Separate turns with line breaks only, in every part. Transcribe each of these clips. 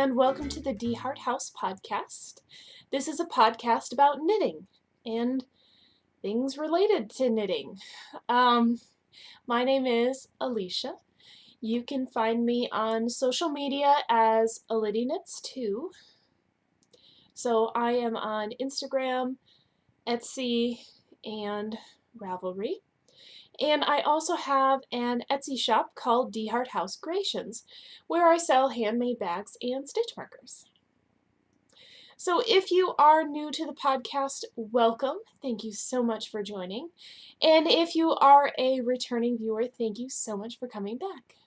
and welcome to the DeHart House podcast. This is a podcast about knitting and things related to knitting. My name is Alicia. You can find me on social media as AlidyKnits2. So I am on Instagram, Etsy, and Ravelry. And I also have an Etsy shop called DeHart House Creations, where I sell handmade bags and stitch markers. So if you are new to the podcast, welcome. Thank you so much for joining. And if you are a returning viewer, thank you so much for coming back.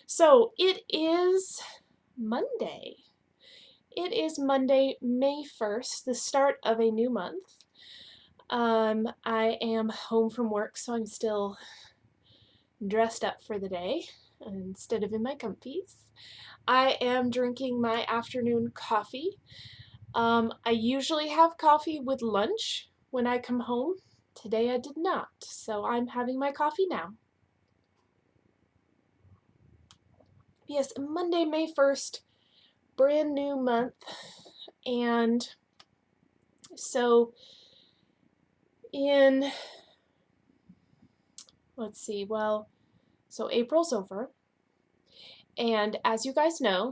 So it is Monday. It is Monday, May 1st, the start of a new month. I am home from work, so I'm still dressed up for the day instead of in my comfies. I am drinking my afternoon coffee. I usually have coffee with lunch when I come home. Today I did not, so I'm having my coffee now. Yes, Monday, May 1st, brand new month, and so so April's over, and as you guys know,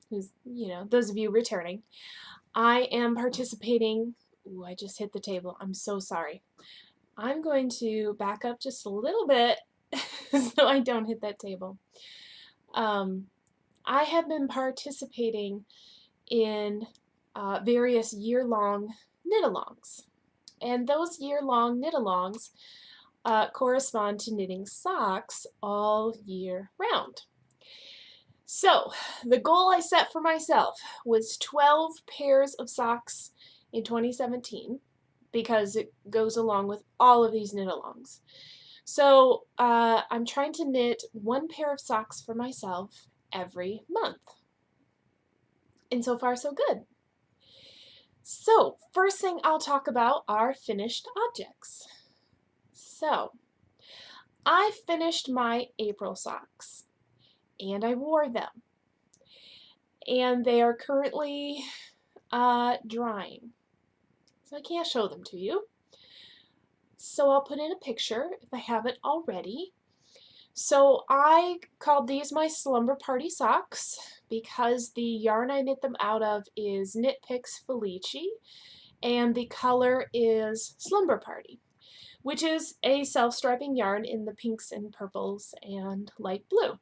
those of you returning, I am participating. Ooh, I just hit the table. I'm so sorry. I'm going to back up just a little bit so I don't hit that table. I have been participating in various year-long knit-alongs. And those year-long knit-alongs correspond to knitting socks all year round. So the goal I set for myself was 12 pairs of socks in 2017 because it goes along with all of these knit-alongs. So I'm trying to knit one pair of socks for myself every month. And so far so good. So, first thing I'll talk about are finished objects. So, I finished my April socks, and I wore them. And they are currently drying. So I can't show them to you. So I'll put in a picture if I haven't already. So I called these my Slumber Party socks because the yarn I knit them out of is Knit Picks Felici, and the color is Slumber Party, which is a self-striping yarn in the pinks and purples and light blue.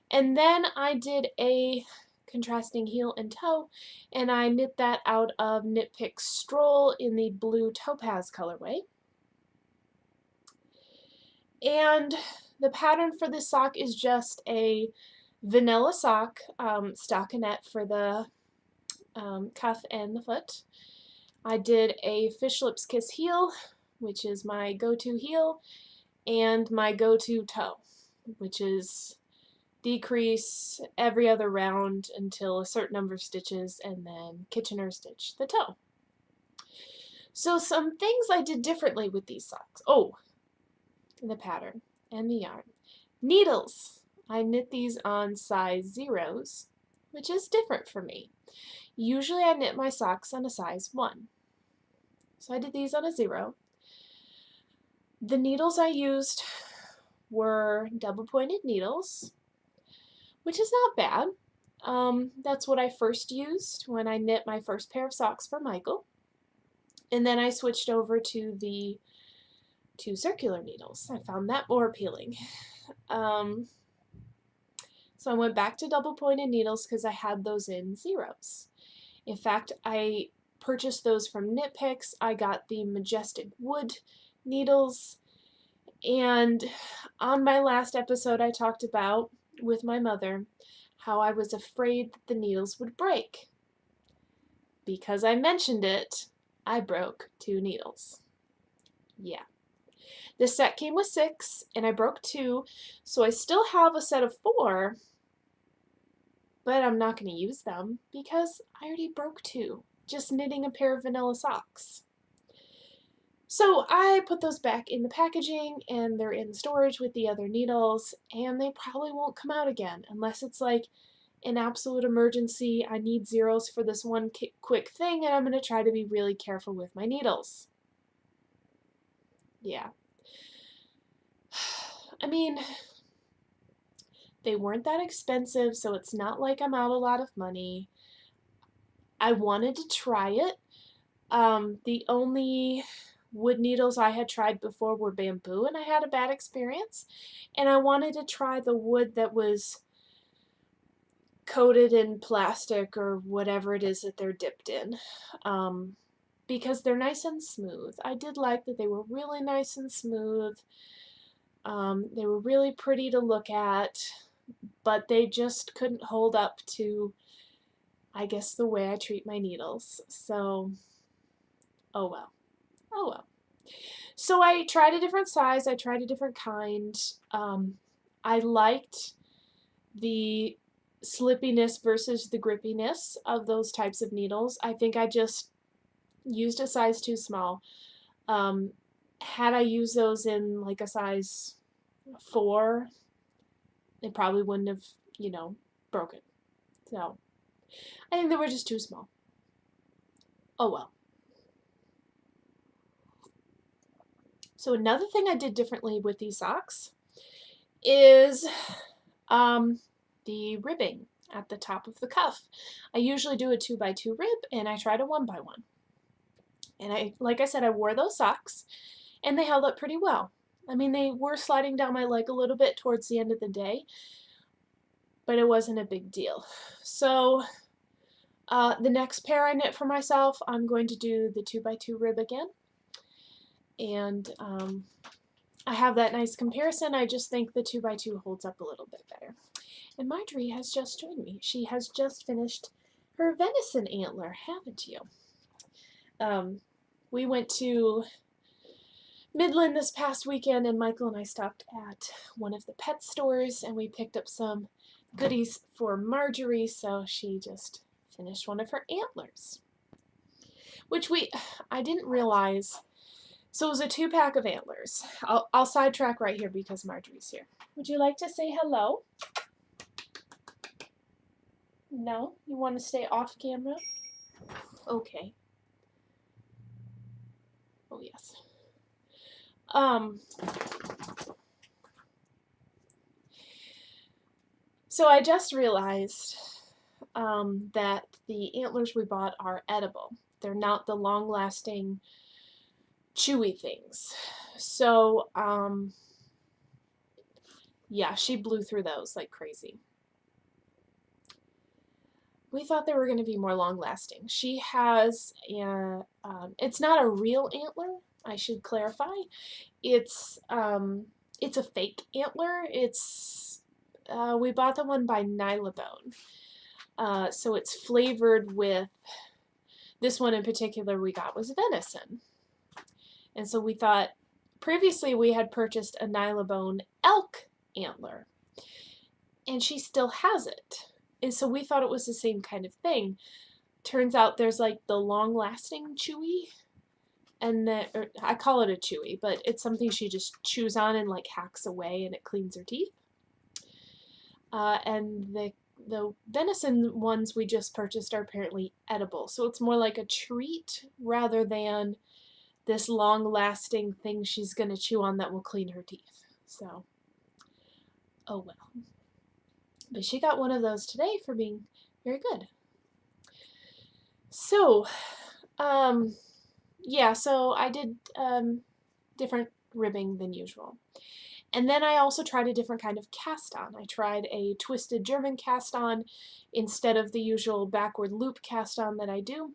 And then I did a contrasting heel and toe, and I knit that out of Knit Picks Stroll in the blue topaz colorway. And the pattern for this sock is just a vanilla sock, stockinette for the cuff and the foot. I did a Fish Lips Kiss heel, which is my go-to heel, and my go-to toe, which is decrease every other round until a certain number of stitches and then Kitchener stitch the toe. So some things I did differently with these socks. Oh, the pattern and the yarn. Needles. I knit these on size 0s, which is different for me. Usually I knit my socks on a size 1. So I did these on a 0. The needles I used were double-pointed needles, which is not bad. That's what I first used when I knit my first pair of socks for Michael. And then I switched over to the 2 circular needles. I found that more appealing. So I went back to double-pointed needles because I had those in 0s. In fact, I purchased those from Knit Picks. I got the Majestic Wood needles, and on my last episode I talked about with my mother how I was afraid that the needles would break. Because I mentioned it, I broke 2 needles. Yeah. The set came with 6, and I broke 2, so I still have a set of 4, but I'm not going to use them because I already broke 2, just knitting a pair of vanilla socks. So I put those back in the packaging, and they're in storage with the other needles, and they probably won't come out again unless it's like an absolute emergency. I need zeros for this one quick thing, and I'm going to try to be really careful with my needles. Yeah. I mean, they weren't that expensive, so it's not like I'm out a lot of money. I wanted to try it. The only wood needles I had tried before were bamboo, and I had a bad experience. And I wanted to try the wood that was coated in plastic or whatever it is that they're dipped in, because they're nice and smooth. I did like that they were really nice and smooth. They were really pretty to look at, but they just couldn't hold up to, I guess, the way I treat my needles. So, oh well. Oh well. So I tried a different size. I tried a different kind. I liked the slippiness versus the grippiness of those types of needles. I think I just used a size too small. Had I used those in like a size 4, it probably wouldn't have, broken. So I think they were just too small. Oh well. So another thing I did differently with these socks is the ribbing at the top of the cuff. I usually do a 2x2 rib, and I tried a 1x1. And like I said, I wore those socks, and they held up pretty well. I mean, they were sliding down my leg a little bit towards the end of the day, but it wasn't a big deal. So the next pair I knit for myself, I'm going to do the 2x2 rib again. And I have that nice comparison. I just think the 2x2 holds up a little bit better. And Marjorie has just joined me. She has just finished her venison antler, haven't you? We went to Midland this past weekend, and Michael and I stopped at one of the pet stores, and we picked up some goodies for Marjorie, so she just finished one of her antlers, which I didn't realize. So it was a 2-pack of antlers. I'll sidetrack right here because Marjorie's here. Would you like to say hello? No? You want to stay off camera? Okay. Oh, yes. So I just realized that the antlers we bought are edible. They're not the long-lasting chewy things. So, yeah, she blew through those like crazy. We thought they were going to be more long-lasting. She has it's not a real antler, I should clarify. It's a fake antler. It's we bought the one by Nylabone. So it's flavored with, this one in particular we got was venison. And so we thought, previously we had purchased a Nylabone elk antler, and she still has it. And so we thought it was the same kind of thing. Turns out there's like the long-lasting chewy, and I call it a chewy, but it's something she just chews on and like hacks away, and it cleans her teeth. And the venison ones we just purchased are apparently edible, so it's more like a treat rather than this long-lasting thing she's going to chew on that will clean her teeth. So, oh well. But she got one of those today for being very good. So, yeah, so I did different ribbing than usual. And then I also tried a different kind of cast-on. I tried a twisted German cast-on instead of the usual backward loop cast-on that I do.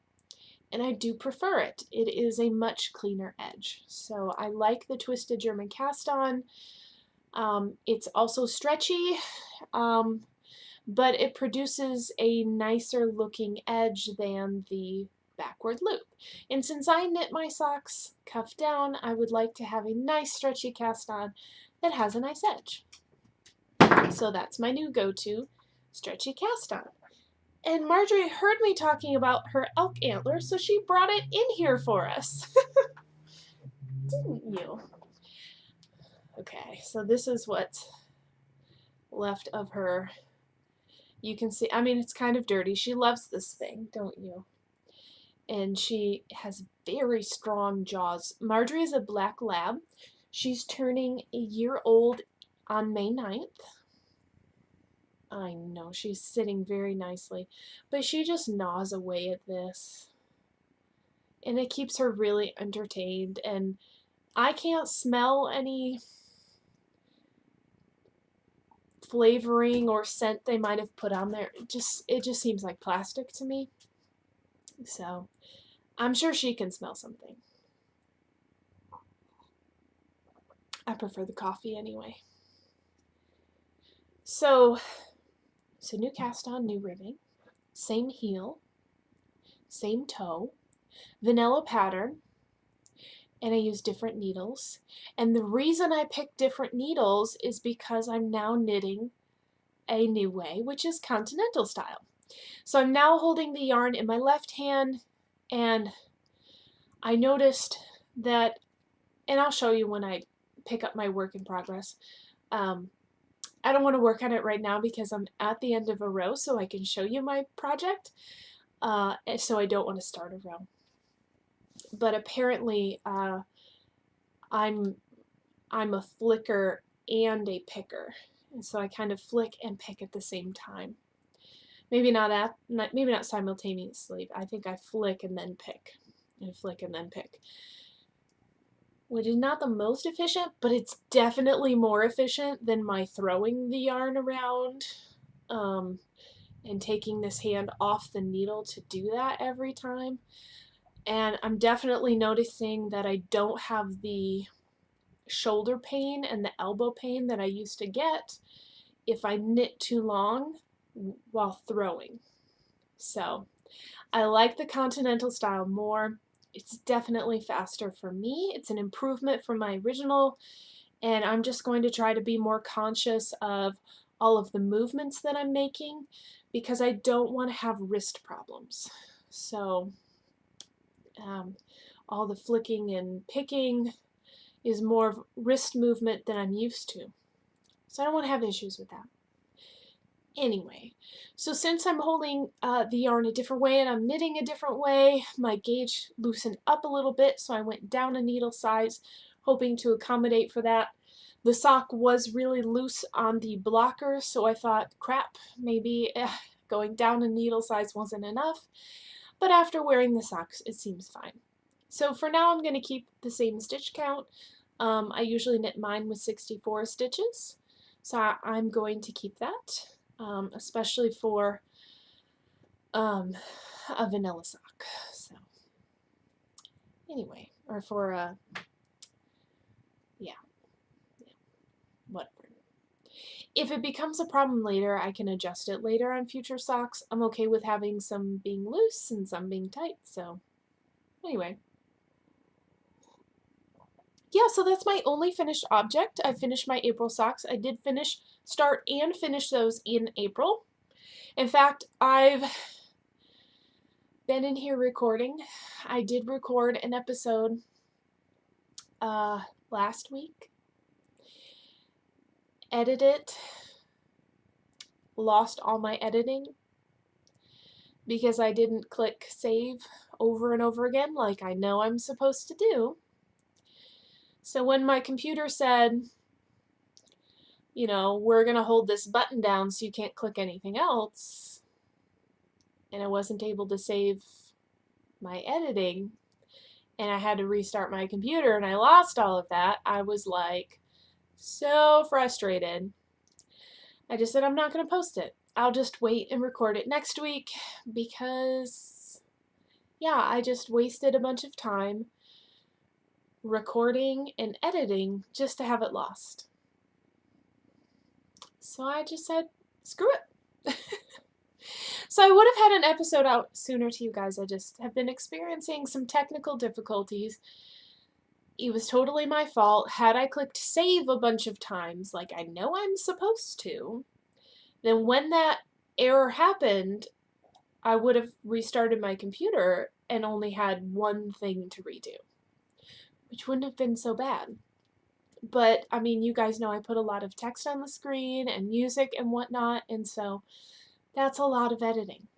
And I do prefer it. It is a much cleaner edge. So I like the twisted German cast-on. It's also stretchy, but it produces a nicer looking edge than the backward loop. And since I knit my socks cuff down, I would like to have a nice stretchy cast-on that has a nice edge. So that's my new go-to stretchy cast-on. And Marjorie heard me talking about her elk antler, so she brought it in here for us. Didn't you? Okay, so this is what's left of her You can see, I mean, it's kind of dirty. She loves this thing, don't you? And she has very strong jaws. Marjorie is a black lab. She's turning a year old on May 9th. I know, she's sitting very nicely, but she just gnaws away at this. And it keeps her really entertained, and I can't smell any flavoring or scent they might have put on there. It just seems like plastic to me. So I'm sure she can smell something. I prefer the coffee anyway. So new cast on, new ribbing, same heel, same toe, vanilla pattern, and I use different needles. And the reason I picked different needles is because I'm now knitting a new way, which is continental style. So I'm now holding the yarn in my left hand, and I noticed that, and I'll show you when I pick up my work in progress. I don't want to work on it right now because I'm at the end of a row, so I can show you my project. So I don't want to start a row. But apparently, I'm a flicker and a picker, and so I kind of flick and pick at the same time. Maybe not simultaneously. I think I flick and then pick, and flick and then pick. Which is not the most efficient, but it's definitely more efficient than my throwing the yarn around and taking this hand off the needle to do that every time. And I'm definitely noticing that I don't have the shoulder pain and the elbow pain that I used to get if I knit too long while throwing. So I like the continental style more. It's definitely faster for me. It's an improvement from my original, and I'm just going to try to be more conscious of all of the movements that I'm making because I don't want to have wrist problems. So all the flicking and picking is more of wrist movement than I'm used to. So I don't want to have issues with that. Anyway, so since I'm holding the yarn a different way and I'm knitting a different way, my gauge loosened up a little bit, so I went down a needle size, hoping to accommodate for that. The sock was really loose on the blocker, so I thought, crap, maybe going down a needle size wasn't enough. But after wearing the socks, it seems fine. So for now, I'm going to keep the same stitch count. I usually knit mine with 64 stitches, so I'm going to keep that. Especially for a vanilla sock. So anyway, or for yeah, whatever. If it becomes a problem later, I can adjust it later on future socks. I'm okay with having some being loose and some being tight. So anyway. Yeah, so that's my only finished object. I finished my April socks. I did start and finish those in April. In fact, I've been in here recording. I did record an episode last week, edit it, lost all my editing because I didn't click save over and over again like I know I'm supposed to do. So when my computer said, you know, we're going to hold this button down so you can't click anything else, and I wasn't able to save my editing, and I had to restart my computer, and I lost all of that, I was like so frustrated. I just said I'm not going to post it. I'll just wait and record it next week because, yeah, I just wasted a bunch of time recording and editing just to have it lost. So I just said, screw it. So I would have had an episode out sooner to you guys. I just have been experiencing some technical difficulties. It was totally my fault. Had I clicked save a bunch of times, like I know I'm supposed to, then when that error happened, I would have restarted my computer and only had one thing to redo, which wouldn't have been so bad. But, I mean, you guys know I put a lot of text on the screen and music and whatnot, and so That's a lot of editing.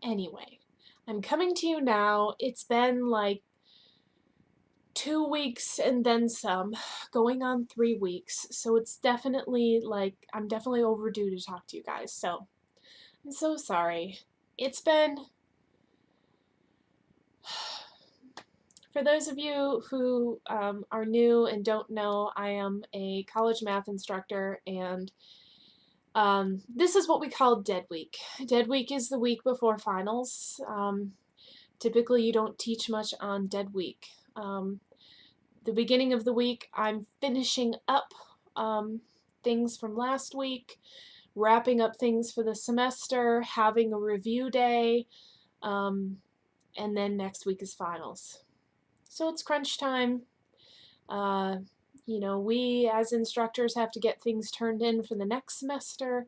Anyway, I'm coming to you now. It's been like 2 weeks and then some, going on 3 weeks. So it's definitely like, I'm definitely overdue to talk to you guys. So I'm so sorry. It's been, for those of you who are new and don't know, I am a college math instructor, and this is what we call dead week. Dead week is the week before finals. Typically you don't teach much on dead week. The beginning of the week, I'm finishing up things from last week, wrapping up things for the semester, having a review day, and then next week is finals. So it's crunch time. You know, we as instructors have to get things turned in for the next semester.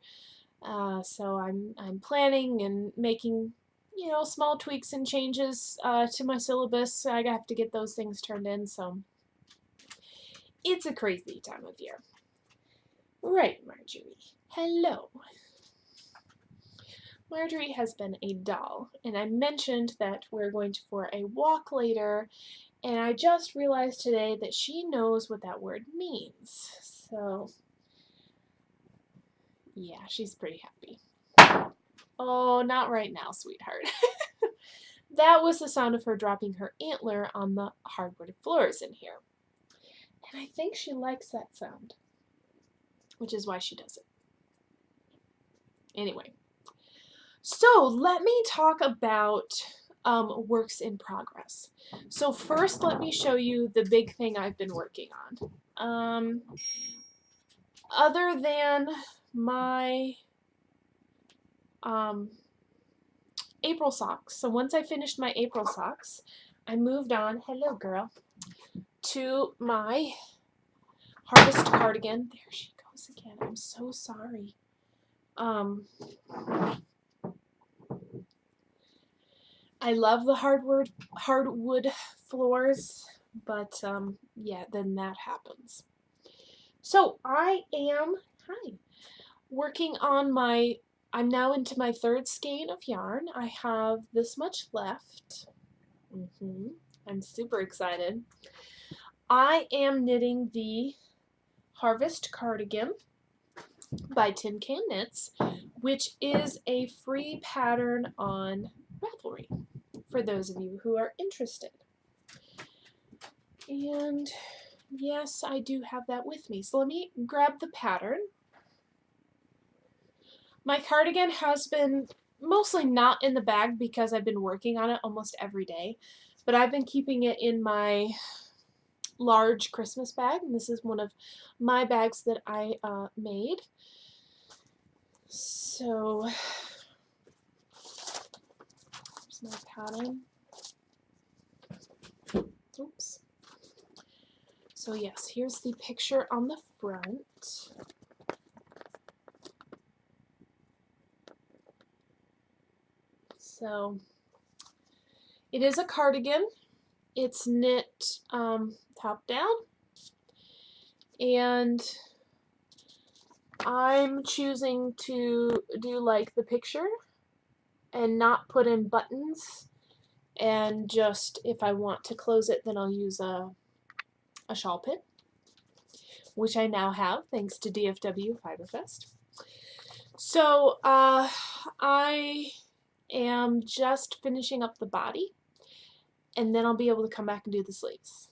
So I'm planning and making, you know, small tweaks and changes to my syllabus. I have to get those things turned in, so it's a crazy time of year. Right, Marjorie. Hello. Marjorie has been a doll, and I mentioned that we're going for a walk later, and I just realized today that she knows what that word means. So, yeah, she's pretty happy. Oh, not right now, sweetheart. That was the sound of her dropping her antler on the hardwood floors in here. And I think she likes that sound, which is why she does it. Anyway, so let me talk about works in progress. So first, let me show you the big thing I've been working on. Other than my April socks. So once I finished my April socks, I moved on, hello girl, to my harvest cardigan. There she goes again. I'm so sorry. I love the hardwood floors, but yeah, then that happens. So I am, working on my, I'm now into my 3rd skein of yarn. I have this much left. I'm super excited. I am knitting the Harvest Cardigan by Tin Can Knits, which is a free pattern on Ravelry for those of you who are interested. And yes, I do have that with me. So let me grab the pattern. My cardigan has been mostly not in the bag because I've been working on it almost every day, but I've been keeping it in my large Christmas bag, and this is one of my bags that I made. So here's my pattern. Oops. So yes, here's the picture on the front. So it is a cardigan. It's knit top down, and I'm choosing to do like the picture and not put in buttons, and just if I want to close it, then I'll use a shawl pin, which I now have thanks to DFW Fiberfest. So I am just finishing up the body, and then I'll be able to come back and do the sleeves.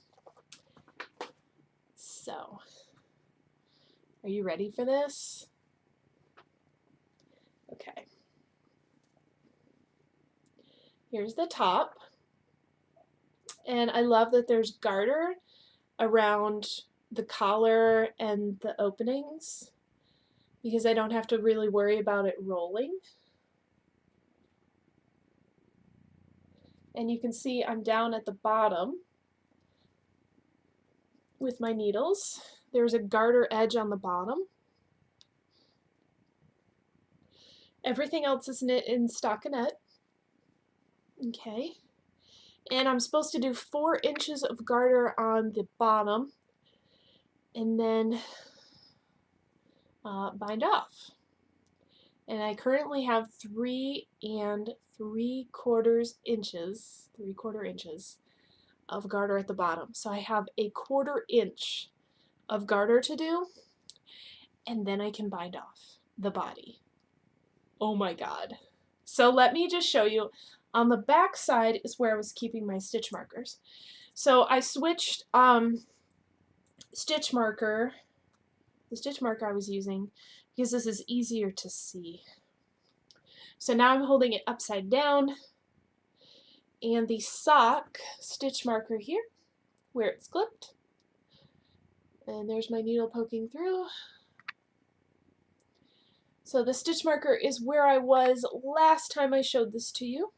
So, are you ready for this? Okay. Here's the top. And I love that there's garter around the collar and the openings, because I don't have to really worry about it rolling. And you can see I'm down at the bottom with my needles. There's a garter edge on the bottom. Everything else is knit in stockinette. Okay. And I'm supposed to do 4 inches of garter on the bottom and then bind off. And I currently have 3 inches of garter at the bottom. So I have a 1/4 inch of garter to do, and then I can bind off the body. Oh my God. So let me just show you. On the back side is where I was keeping my stitch markers. So I switched stitch marker, the stitch marker I was using, because this is easier to see. So now I'm holding it upside down, and the sock stitch marker here, where it's clipped, and there's my needle poking through. So the stitch marker is where I was last time I showed this to you.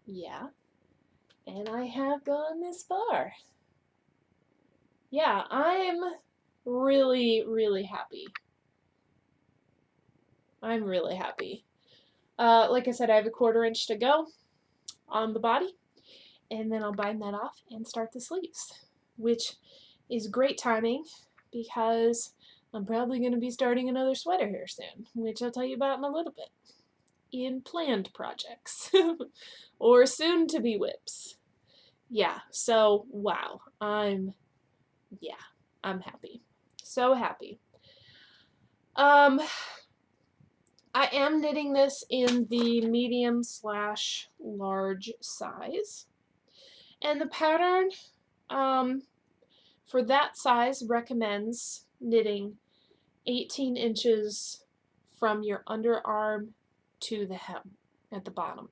Yeah, and I have gone this far. Yeah, I'm really, really happy. I'm really happy. Like I said, I have a 1/4 inch to go on the body, and then I'll bind that off and start the sleeves, which is great timing because I'm probably going to be starting another sweater here soon, which I'll tell you about in a little bit, in planned projects or soon to be whips. Yeah, so wow, I'm happy. So happy. I am knitting this in the medium/large size. And the pattern for that size recommends knitting 18 inches from your underarm to the hem at the bottom.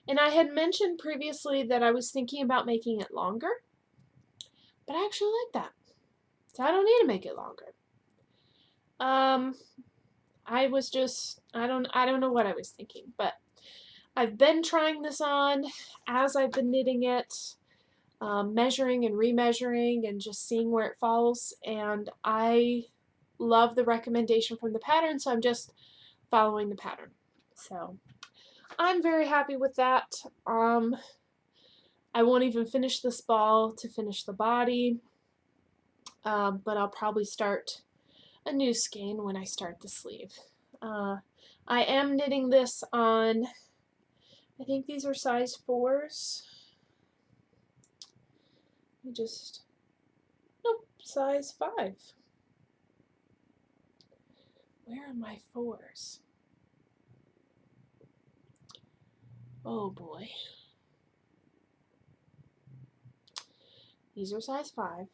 And I had mentioned previously that I was thinking about making it longer, but I actually like that. So I don't need to make it longer. I was just, I don't know what I was thinking, but I've been trying this on as I've been knitting it, measuring and remeasuring and just seeing where it falls, and I love the recommendation from the pattern, so I'm just following the pattern. So I'm very happy with that. I won't even finish this ball to finish the body, but I'll probably start a new skein when I start the sleeve. I am knitting this on, I think these are size 4s. Nope, size 5. Where are my 4s? Oh boy. These are size 5.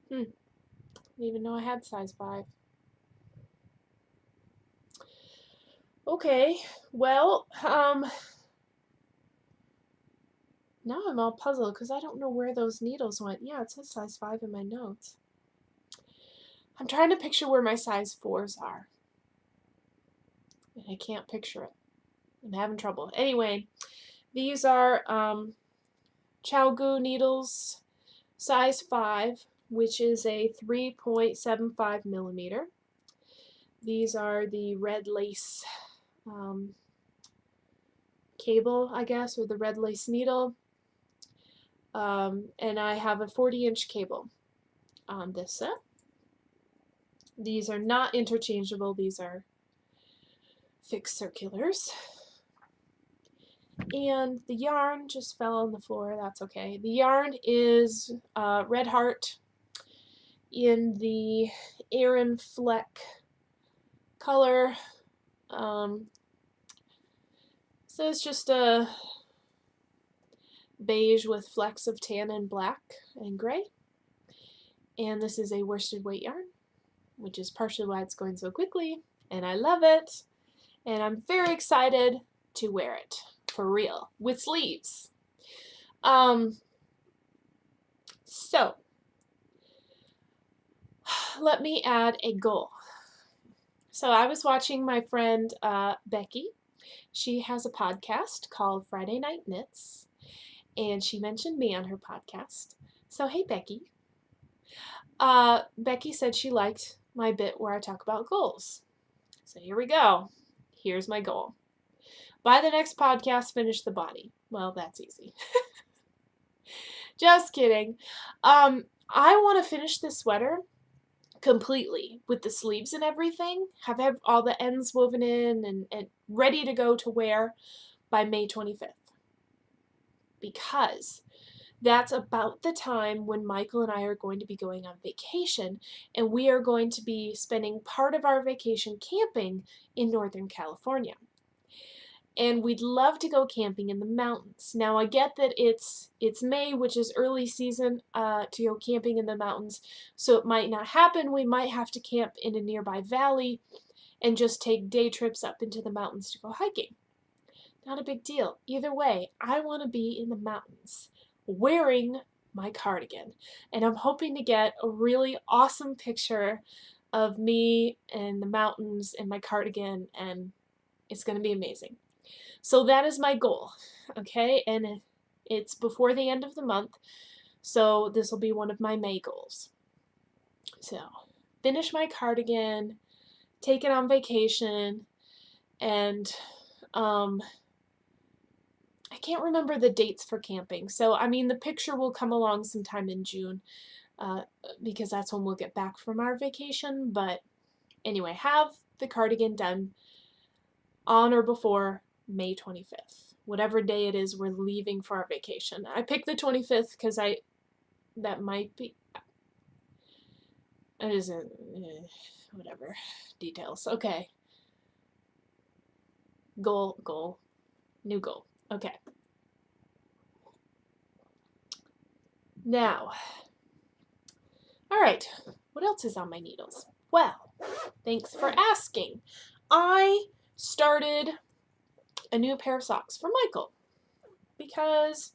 Didn't even know I had size 5. Okay, well, now I'm all puzzled because I don't know where those needles went. Yeah, it says size 5 in my notes. I'm trying to picture where my size 4s are, and I can't picture it. I'm having trouble. Anyway, these are CHIPPIE needles, size 5, which is a 3.75 millimeter. These are the red lace cable, I guess, or the red lace needle. And I have a 40-inch cable on this set. These are not interchangeable. These are fixed circulars. And the yarn just fell on the floor. That's okay. The yarn is Red Heart in the Aran Fleck color. So it's just a beige with flecks of tan and black and gray. And this is a worsted weight yarn, which is partially why it's going so quickly. And I love it. And I'm very excited to wear it for real with sleeves. So let me add a goal. So I was watching my friend Becky. She has a podcast called Friday Night Knits, and she mentioned me on her podcast. So hey Becky. Becky said she liked my bit where I talk about goals. So here we go. Here's my goal. By the next podcast, finish the body. Well, that's easy. Just kidding. I want to finish this sweater completely with the sleeves and everything, have all the ends woven in and ready to go to wear by May 25th. Because that's about the time when Michael and I are going to be going on vacation, and we are going to be spending part of our vacation camping in Northern California. And we'd love to go camping in the mountains. Now, I get that it's May, which is early season to go camping in the mountains, so it might not happen. We might have to camp in a nearby valley and just take day trips up into the mountains to go hiking. Not a big deal. Either way, I want to be in the mountains wearing my cardigan. And I'm hoping to get a really awesome picture of me in the mountains in my cardigan, and it's going to be amazing. So that is my goal, okay? And it's before the end of the month, so this will be one of my May goals. So, finish my cardigan, take it on vacation, and I can't remember the dates for camping. So, I mean, the picture will come along sometime in June because that's when we'll get back from our vacation. But anyway, have the cardigan done on or before May 25th. Whatever day it is we're leaving for our vacation. I picked the 25th because that might be, it isn't, whatever, details. Okay. Goal, new goal. Okay. Now, all right, what else is on my needles? Well, thanks for asking. I started a new pair of socks for Michael because,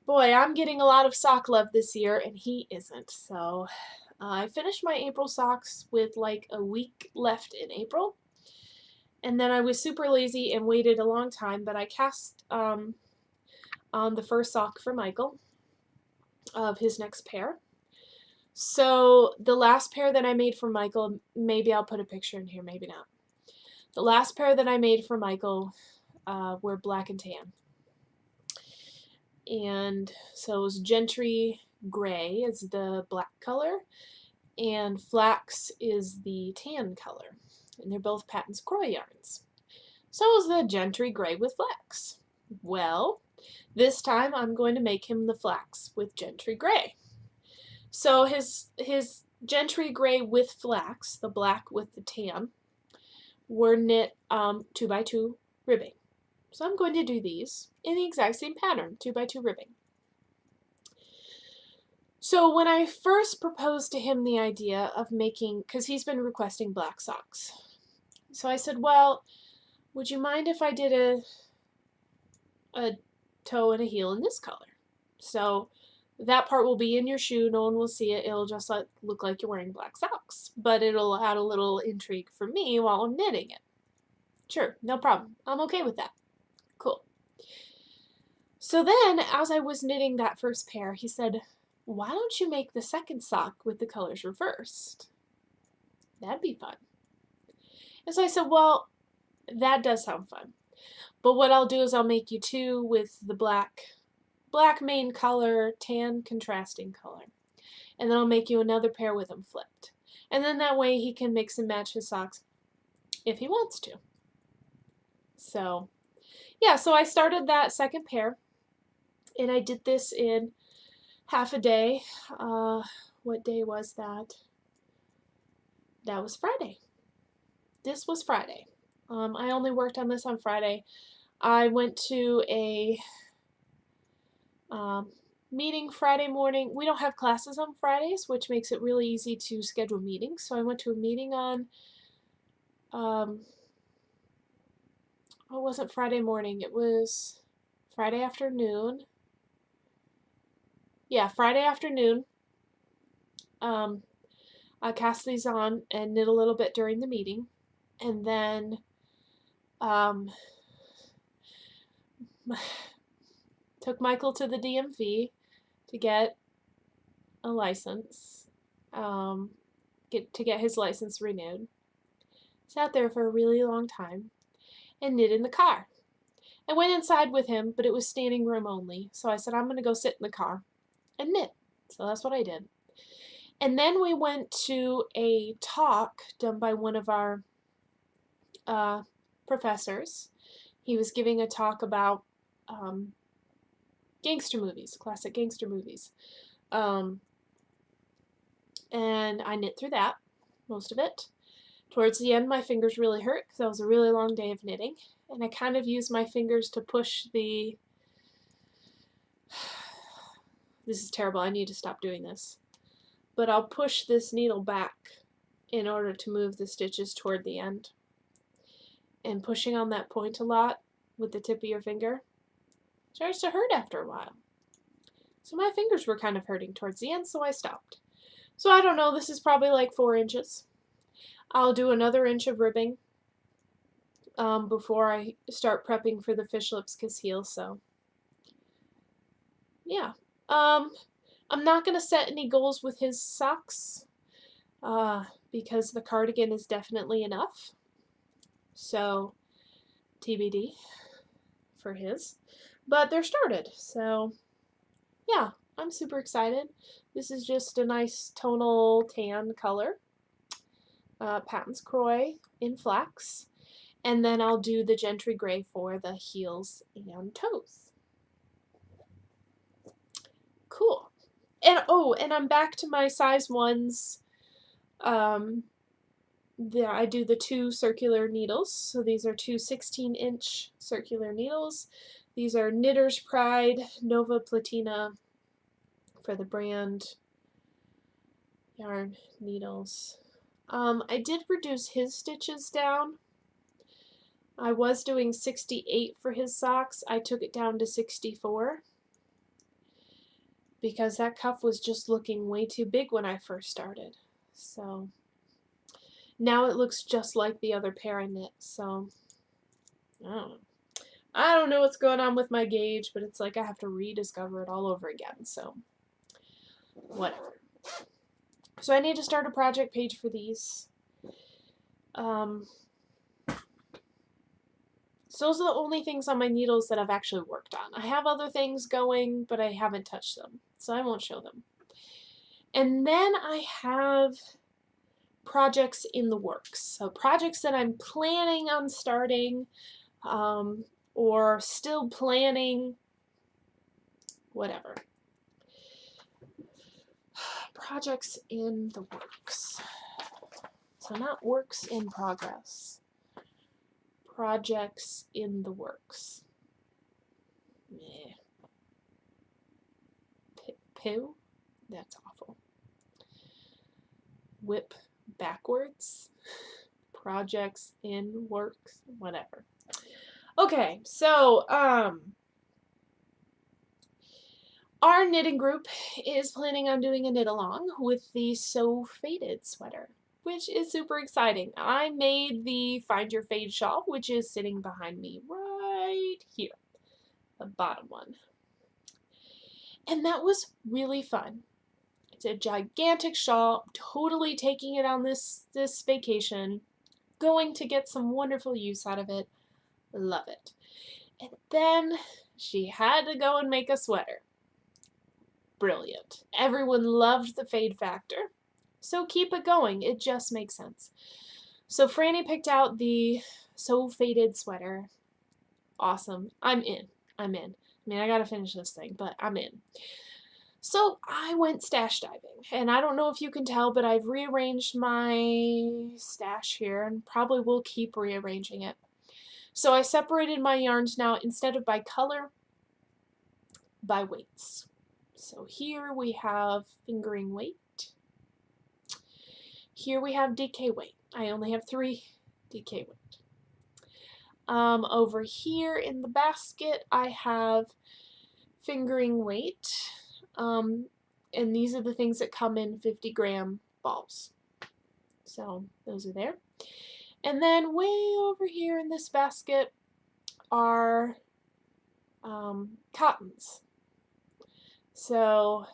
boy, I'm getting a lot of sock love this year and he isn't. So I finished my April socks with like a week left in April. And then I was super lazy and waited a long time, but I cast on the first sock for Michael of his next pair. So the last pair that I made for Michael, maybe I'll put a picture in here, maybe not. The last pair that I made for Michael were black and tan. And so it was Gentry Gray is the black color, and Flax is the tan color. And they're both Patton's Croy yarns. So is the Gentry Gray with Flax. Well, this time I'm going to make him the Flax with Gentry Gray. So his Gentry Gray with Flax, the black with the tan, were knit 2x2 ribbing. So I'm going to do these in the exact same pattern, 2x2 ribbing. So when I first proposed to him the idea of making, because he's been requesting black socks, so I said, well, would you mind if I did a toe and a heel in this color? So that part will be in your shoe, no one will see it, it'll just look like you're wearing black socks, but it'll add a little intrigue for me while I'm knitting it. Sure, no problem, I'm okay with that. Cool. So then, as I was knitting that first pair, he said, why don't you make the second sock with the colors reversed? That'd be fun. And so I said, well, that does sound fun. But what I'll do is I'll make you two with the black main color, tan contrasting color. And then I'll make you another pair with them flipped. And then that way he can mix and match his socks if he wants to. So, yeah, so I started that second pair. And I did this in half a day. What day was that? That was Friday. This was Friday. I only worked on this on Friday. I went to a meeting Friday morning. We don't have classes on Fridays, which makes it really easy to schedule meetings. So I went to a meeting on, it wasn't Friday morning, it was Friday afternoon. Yeah, Friday afternoon. I cast these on and knit a little bit during the meeting. And then took Michael to the DMV to get a license, get his license renewed. Sat there for a really long time and knit in the car. I went inside with him, but it was standing room only. So I said, I'm going to go sit in the car and knit. So that's what I did. And then we went to a talk done by one of our professors. He was giving a talk about gangster movies, classic gangster movies. And I knit through that, most of it. Towards the end, my fingers really hurt because that was a really long day of knitting. And I kind of used my fingers to push the... This is terrible, I need to stop doing this. But I'll push this needle back in order to move the stitches toward the end. And pushing on that point a lot with the tip of your finger starts to hurt after a while. So my fingers were kind of hurting towards the end, so I stopped. So I don't know, this is probably like 4 inches. I'll do another inch of ribbing before I start prepping for the fish lips kiss heel, so yeah. I'm not going to set any goals with his socks because the cardigan is definitely enough. So TBD for his. But they're started, so yeah, I'm super excited. This is just a nice tonal tan color. Patton's Croy in flax. And then I'll do the Gentry Gray for the heels and toes. Cool. And oh, and I'm back to my size 1s. I do the 2 circular needles. So these are 2 16-inch circular needles. These are Knitter's Pride Nova Platina for the brand yarn needles. I did reduce his stitches down. I was doing 68 for his socks. I took it down to 64 because that cuff was just looking way too big when I first started. So now it looks just like the other pair I knit. So I don't know what's going on with my gauge, but it's like I have to rediscover it all over again. So whatever. So I need to start a project page for these. So those are the only things on my needles that I've actually worked on. I have other things going, but I haven't touched them, so I won't show them. And then I have projects in the works. So projects that I'm planning on starting or still planning, whatever. Projects in the works. So not works in progress. Projects in the works. Meh. Poo? That's awful. Whip backwards. Projects in works. Whatever. Okay, so our knitting group is planning on doing a knit along with the So Faded sweater, which is super exciting. I made the Find Your Fade shawl, which is sitting behind me right here, the bottom one. And that was really fun. It's a gigantic shawl, totally taking it on this vacation, going to get some wonderful use out of it. Love it. And then she had to go and make a sweater. Brilliant. Everyone loved the fade factor. So keep it going. It just makes sense. So Franny picked out the So Faded sweater. Awesome. I'm in. I mean, I gotta finish this thing, but I'm in. So I went stash diving. And I don't know if you can tell, but I've rearranged my stash here and probably will keep rearranging it. So I separated my yarns now, instead of by color, by weights. So here we have fingering weight. Here we have DK weight. I only have 3 DK weight. Over here in the basket I have fingering weight. And these are the things that come in 50-gram balls. So those are there. And then way over here in this basket are cottons. So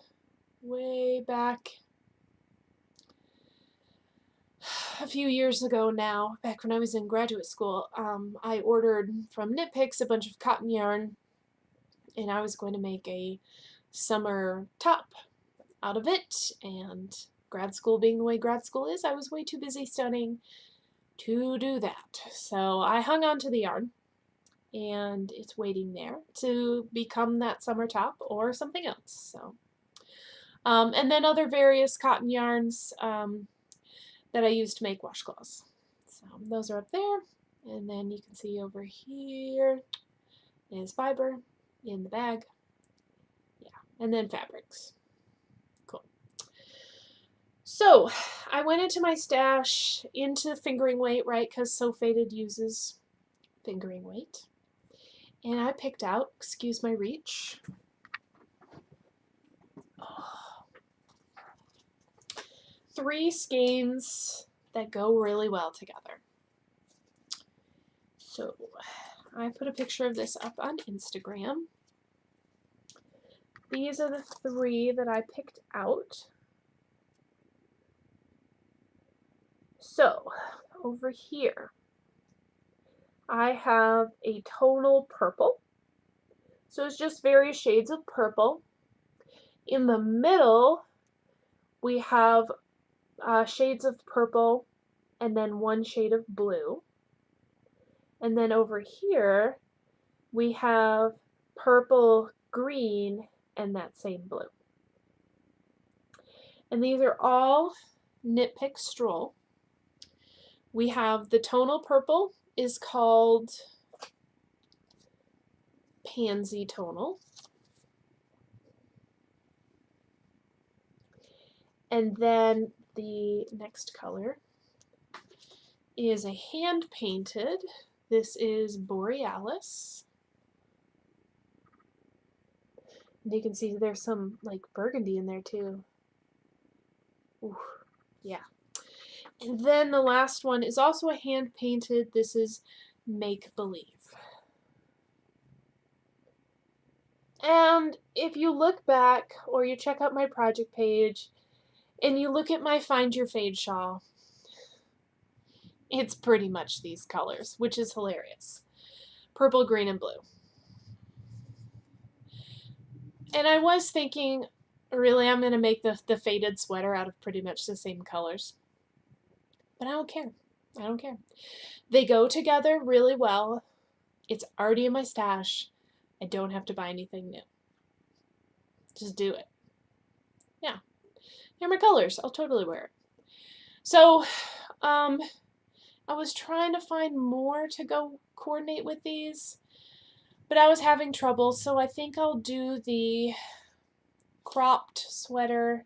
way back a few years ago now, back when I was in graduate school, I ordered from Knit Picks a bunch of cotton yarn, and I was going to make a summer top out of it, and grad school being the way grad school is, I was way too busy studying to do that. So I hung on to the yarn, and it's waiting there to become that summer top or something else. So, and then other various cotton yarns that I use to make washcloths. So those are up there, and then you can see over here is fiber in the bag. Yeah, and then fabrics. Cool. So I went into my stash into fingering weight, right, because So Faded uses fingering weight. And I picked out, excuse my reach, 3 skeins that go really well together. So I put a picture of this up on Instagram. These are the 3 that I picked out. So over here I have a tonal purple. So it's just various shades of purple. In the middle we have shades of purple and then 1 shade of blue. And then over here we have purple, green, and that same blue. And these are all Knit Pick Stroll. We have the tonal purple is called Pansy Tonal. And then the next color is a hand painted. This is Borealis. And you can see there's some like burgundy in there too. Ooh, yeah. And then the last one is also a hand painted. This is Make Believe. And if you look back or you check out my project page and you look at my Find Your Fade shawl, it's pretty much these colors, which is hilarious. Purple, green, and blue. And I was thinking, really, I'm going to make the faded sweater out of pretty much the same colors. But I don't care. I don't care. They go together really well. It's already in my stash. I don't have to buy anything new. Just do it. Yeah. Here are my colors. I'll totally wear it. So, I was trying to find more to go coordinate with these, but I was having trouble, so I think I'll do the cropped sweater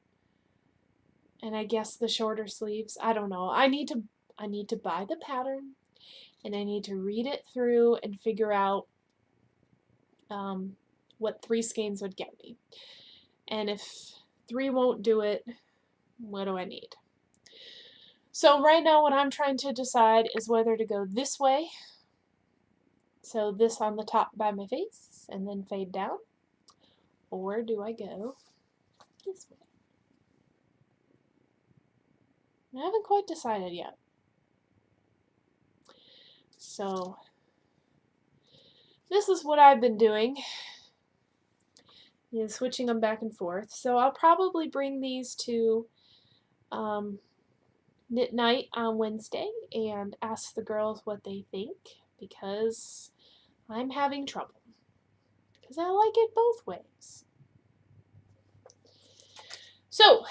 and I guess the shorter sleeves. I don't know. I need to buy the pattern, and I need to read it through and figure out what 3 skeins would get me. And if 3 won't do it, what do I need? So right now what I'm trying to decide is whether to go this way, so this on the top by my face and then fade down, or do I go this way? I haven't quite decided yet. So this is what I've been doing, switching them back and forth. So I'll probably bring these to knit night on Wednesday and ask the girls what they think, because I'm having trouble, because I like it both ways. So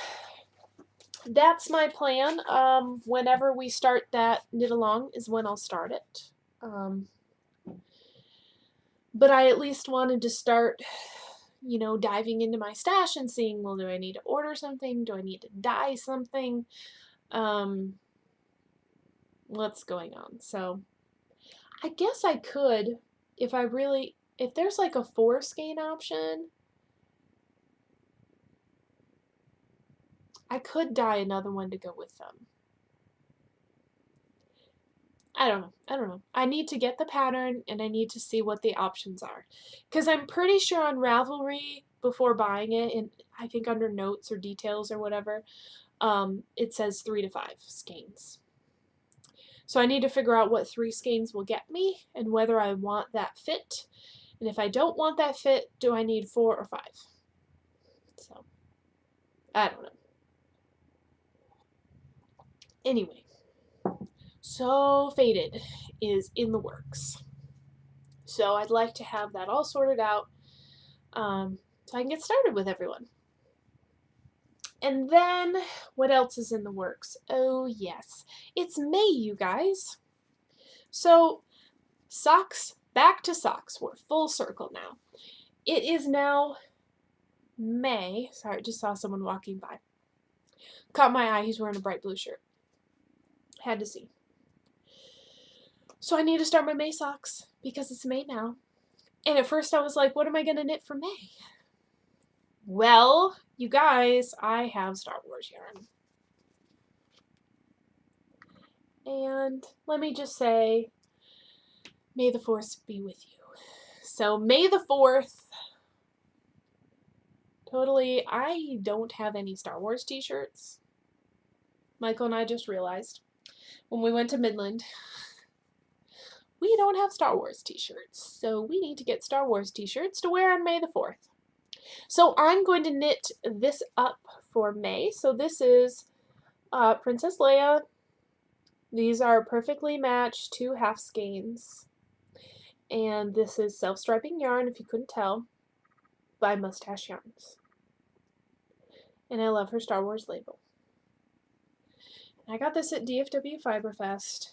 that's my plan. Whenever we start that knit along is when I'll start it. But I at least wanted to start, diving into my stash and seeing, well, do I need to order something? Do I need to dye something? What's going on? So I guess I could, if there's like a 4 skein option, I could dye another one to go with them. I don't know. I need to get the pattern and I need to see what the options are. Because I'm pretty sure on Ravelry, before buying it, and I think under notes or details or whatever, it says 3 to 5 skeins. So I need to figure out what 3 skeins will get me and whether I want that fit. And if I don't want that fit, do I need 4 or 5? So, I don't know. Anyway, so Faded is in the works. So I'd like to have that all sorted out so I can get started with everyone. And then, what else is in the works? Oh yes, it's May, you guys. So, socks, back to socks. We're full circle now. It is now May. Sorry, just saw someone walking by. Caught my eye, he's wearing a bright blue shirt. Had to see. So I need to start my May socks because it's May now. And at first I was like, what am I going to knit for May? Well, you guys, I have Star Wars yarn. And let me just say, May the 4th be with you. So May the 4th, totally, I don't have any Star Wars t-shirts. Michael and I just realized when we went to Midland, we don't have Star Wars t-shirts. So we need to get Star Wars t-shirts to wear on May the 4th. So I'm going to knit this up for May. So this is Princess Leia. These are perfectly matched 2 half skeins. And this is self-striping yarn, if you couldn't tell, by Mustache Yarns. And I love her Star Wars label. I got this at DFW Fiberfest.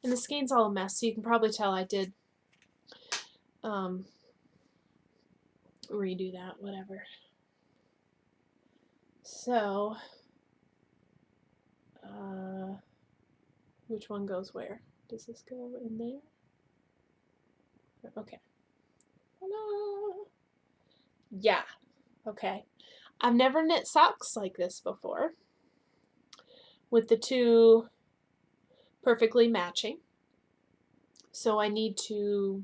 And the skein's all a mess, so you can probably tell I did redo that, whatever. So, which one goes where? Does this go in there? Okay. Yeah, okay. I've never knit socks like this before, with the 2 perfectly matching. So I need to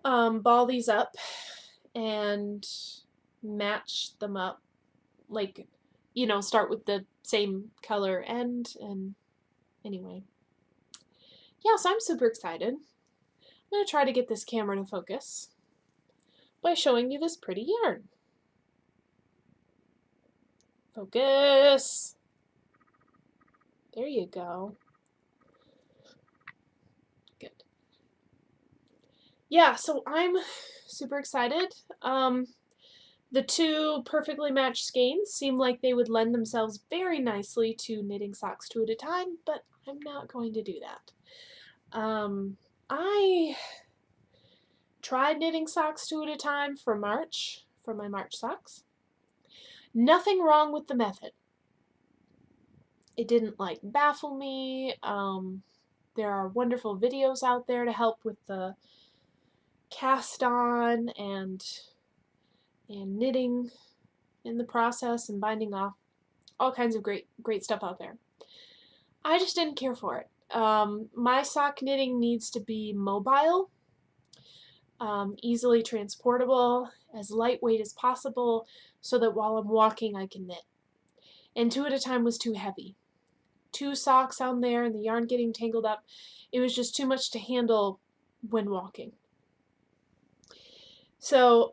ball these up and match them up, like, you know, start with the same color end, and anyway. Yeah, so I'm super excited. I'm going to try to get this camera to focus by showing you this pretty yarn. Focus! There you go. Good. Yeah, so I'm super excited. The 2 perfectly matched skeins seem like they would lend themselves very nicely to knitting socks 2 at a time, but I'm not going to do that. I tried knitting socks 2 at a time for March, for my March socks. Nothing wrong with the method. It didn't like baffle me. There are wonderful videos out there to help with the cast on and knitting in the process and binding off. All kinds of great stuff out there. I just didn't care for it. My sock knitting needs to be mobile, easily transportable, as lightweight as possible, so that while I'm walking I can knit. And 2 at a time was too heavy. 2 socks on there and the yarn getting tangled up, it was just too much to handle when walking. So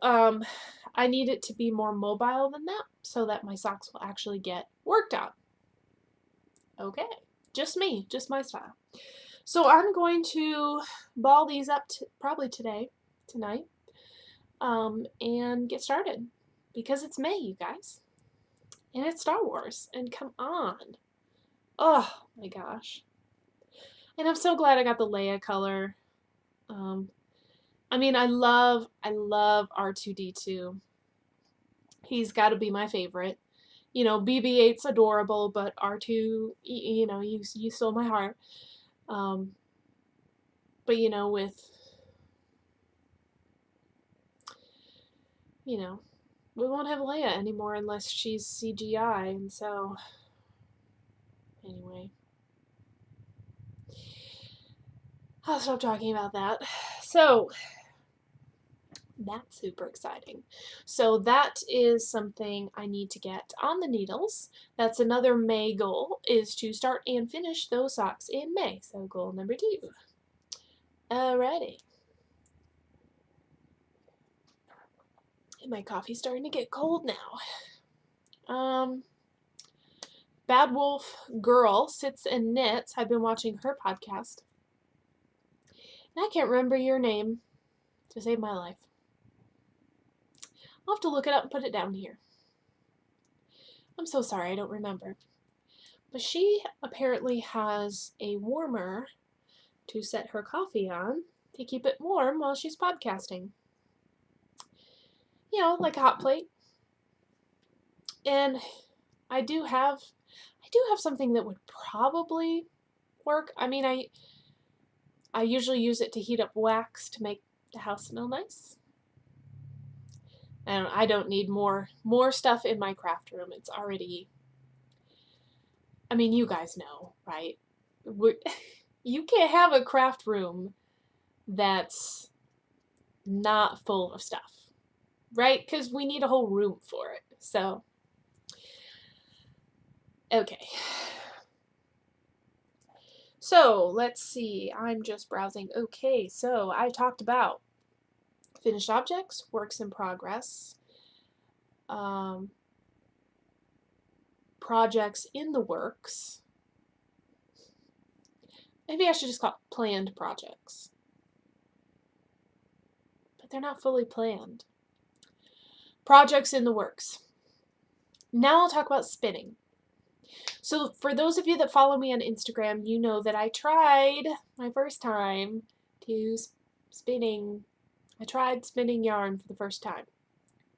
I need it to be more mobile than that, so that my socks will actually get worked on. Okay, just me, just my style. So I'm going to ball these up probably tonight, and get started, because it's May, you guys, and it's Star Wars, and come on. Oh my gosh. And I'm so glad I got the Leia color. I mean, I love R2-D2. He's got to be my favorite. You know, BB-8's adorable, but R2, you know, you stole my heart. But you know, you know, we won't have Leia anymore unless she's CGI, and so, anyway. I'll stop talking about that. So, that's super exciting. So that is something I need to get on the needles. That's another May goal, is to start and finish those socks in May. So goal number 2. Alrighty. And my coffee's starting to get cold now. Bad Wolf Girl Sits and Knits. I've been watching her podcast. And I can't remember your name to save my life. I'll have to look it up and put it down here. I'm so sorry, I don't remember. But she apparently has a warmer to set her coffee on to keep it warm while she's podcasting. You know, like a hot plate. And I do have something that would probably work. I mean, I usually use it to heat up wax to make the house smell nice. And I don't need more stuff in my craft room. It's already, I mean, you guys know, right? You can't have a craft room that's not full of stuff, right? Because we need a whole room for it. So, okay. So, let's see. I'm just browsing. Okay, so I talked about finished objects, works in progress, projects in the works. Maybe I should just call it planned projects. But they're not fully planned. Projects in the works. Now I'll talk about spinning. So for those of you that follow me on Instagram, you know that I tried my first time to I tried spinning yarn for the first time.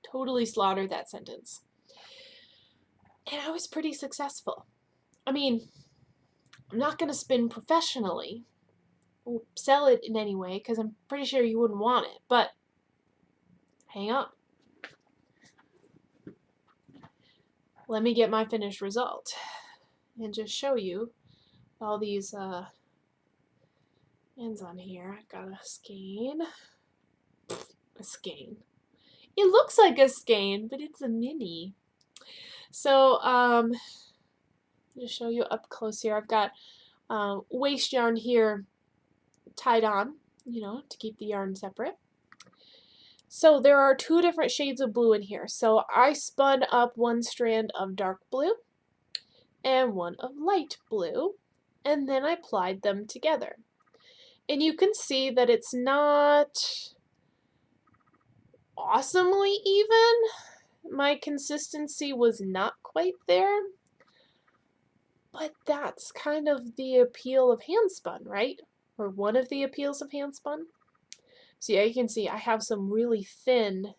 Totally slaughtered that sentence. And I was pretty successful. I mean, I'm not going to spin professionally or sell it in any way because I'm pretty sure you wouldn't want it, but hang on. Let me get my finished result and just show you all these ends on here. I've got a skein. A skein. It looks like a skein, but it's a mini. So, just show you up close here. I've got waste yarn here tied on, you know, to keep the yarn separate. So there are 2 different shades of blue in here. So I spun up 1 strand of dark blue and 1 of light blue, and then I plied them together. And you can see that it's not awesomely even. My consistency was not quite there. But that's kind of the appeal of handspun, right? Or one of the appeals of handspun. So yeah, you can see I have some really thin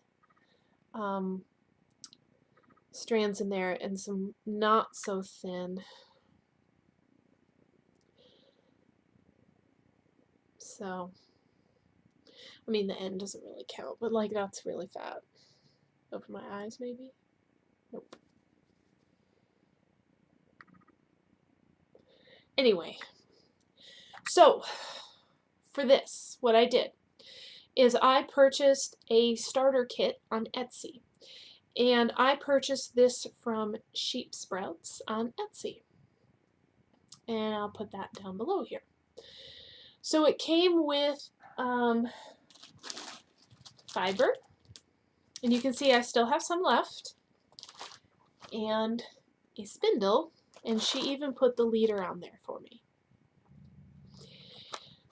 strands in there and some not so thin. So, I mean, the end doesn't really count, but like that's really fat. Open my eyes, maybe? Nope. Anyway, so for this, what I did is I purchased a starter kit on Etsy. And I purchased this from Sheep Sprouts on Etsy. And I'll put that down below here. So it came with fiber. And you can see I still have some left. And a spindle. And she even put the leader on there for me.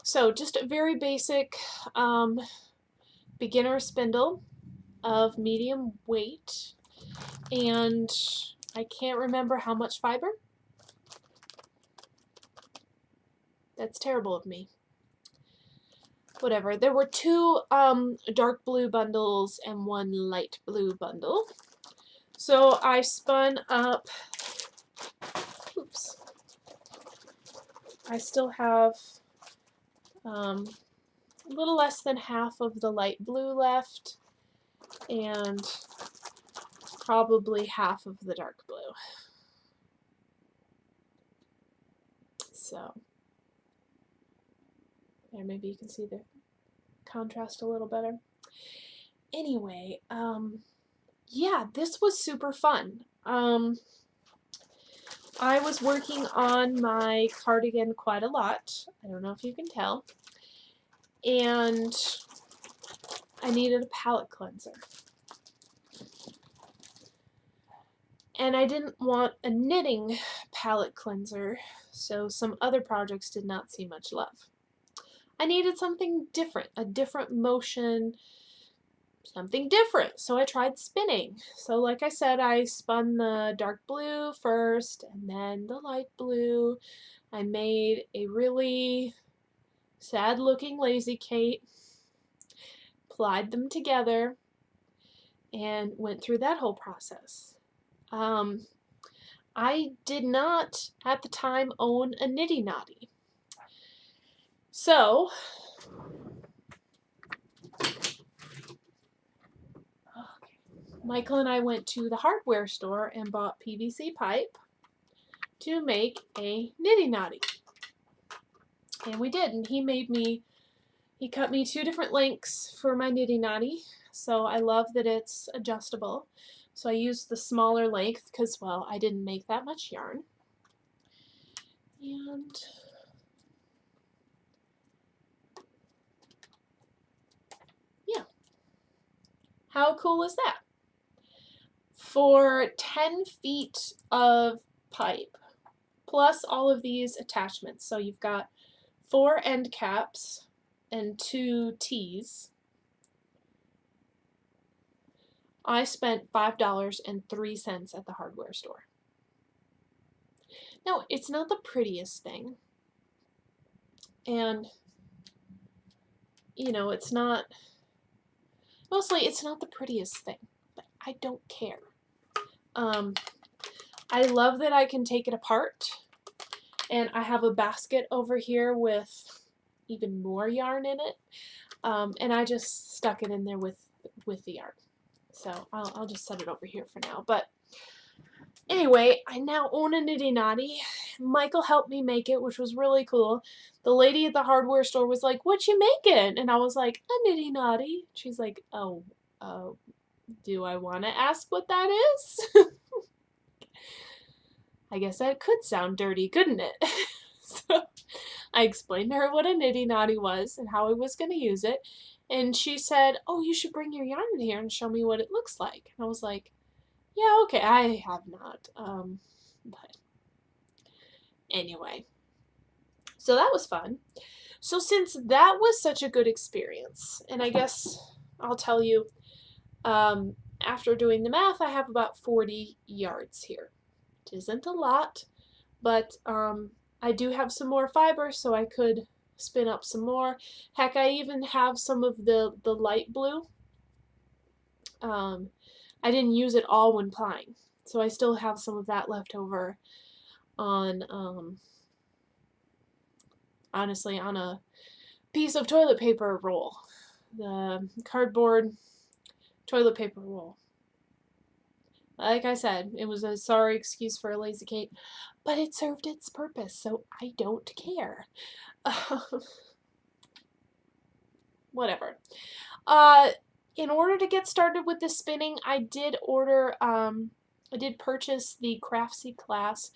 So just a very basic beginner spindle of medium weight, and I can't remember how much fiber. That's terrible of me. Whatever. There were 2 dark blue bundles and 1 light blue bundle. So I spun up, oops, I still have a little less than half of the light blue left, and probably half of the dark blue. So, there, maybe you can see the contrast a little better. Anyway, yeah, this was super fun. I was working on my cardigan quite a lot. I don't know if you can tell. And I needed a palette cleanser. And I didn't want a knitting palette cleanser, so some other projects did not see much love. I needed something different, a different motion, something different, so I tried spinning. So like I said, I spun the dark blue first and then the light blue. I made a really sad looking Lazy Kate, applied them together, and went through that whole process. I did not at the time own a Nitty Knotty. So Michael and I went to the hardware store and bought PVC pipe to make a Nitty Knotty. And we did, and he cut me 2 different lengths for my Nitty Knotty. So I love that it's adjustable. So I used the smaller length because, well, I didn't make that much yarn. And yeah. How cool is that? For 10 feet of pipe, plus all of these attachments. So you've got 4 end caps and 2 T's. I spent $5.03 at the hardware store. Now, it's not the prettiest thing. And, you know, mostly it's not the prettiest thing, but I don't care. I love that I can take it apart, and I have a basket over here with even more yarn in it, and I just stuck it in there with the yarn. So I'll just set it over here for now. But anyway, I now own a Nitty Knotty. Michael helped me make it, which was really cool. The lady at the hardware store was like, "What you making?" And I was like, "A Nitty Knotty." She's like, "Oh, do I want to ask what that is?" I guess that could sound dirty, couldn't it? So I explained to her what a Nitty Knotty was and how I was going to use it. And she said, "Oh, you should bring your yarn in here and show me what it looks like." And I was like, "Yeah, okay, I have not." But anyway, so that was fun. So since that was such a good experience, and I guess I'll tell you, after doing the math, I have about 40 yards here. It isn't a lot, but I do have some more fiber, so I could spin up some more. Heck, I even have some of the light blue. I didn't use it all when plying, so I still have some of that left over on, honestly, on a piece of toilet paper roll. The cardboard toilet paper roll. Like I said, it was a sorry excuse for a Lazy Kate, but it served its purpose, so I don't care. Whatever. In order to get started with the spinning, I did purchase the Craftsy class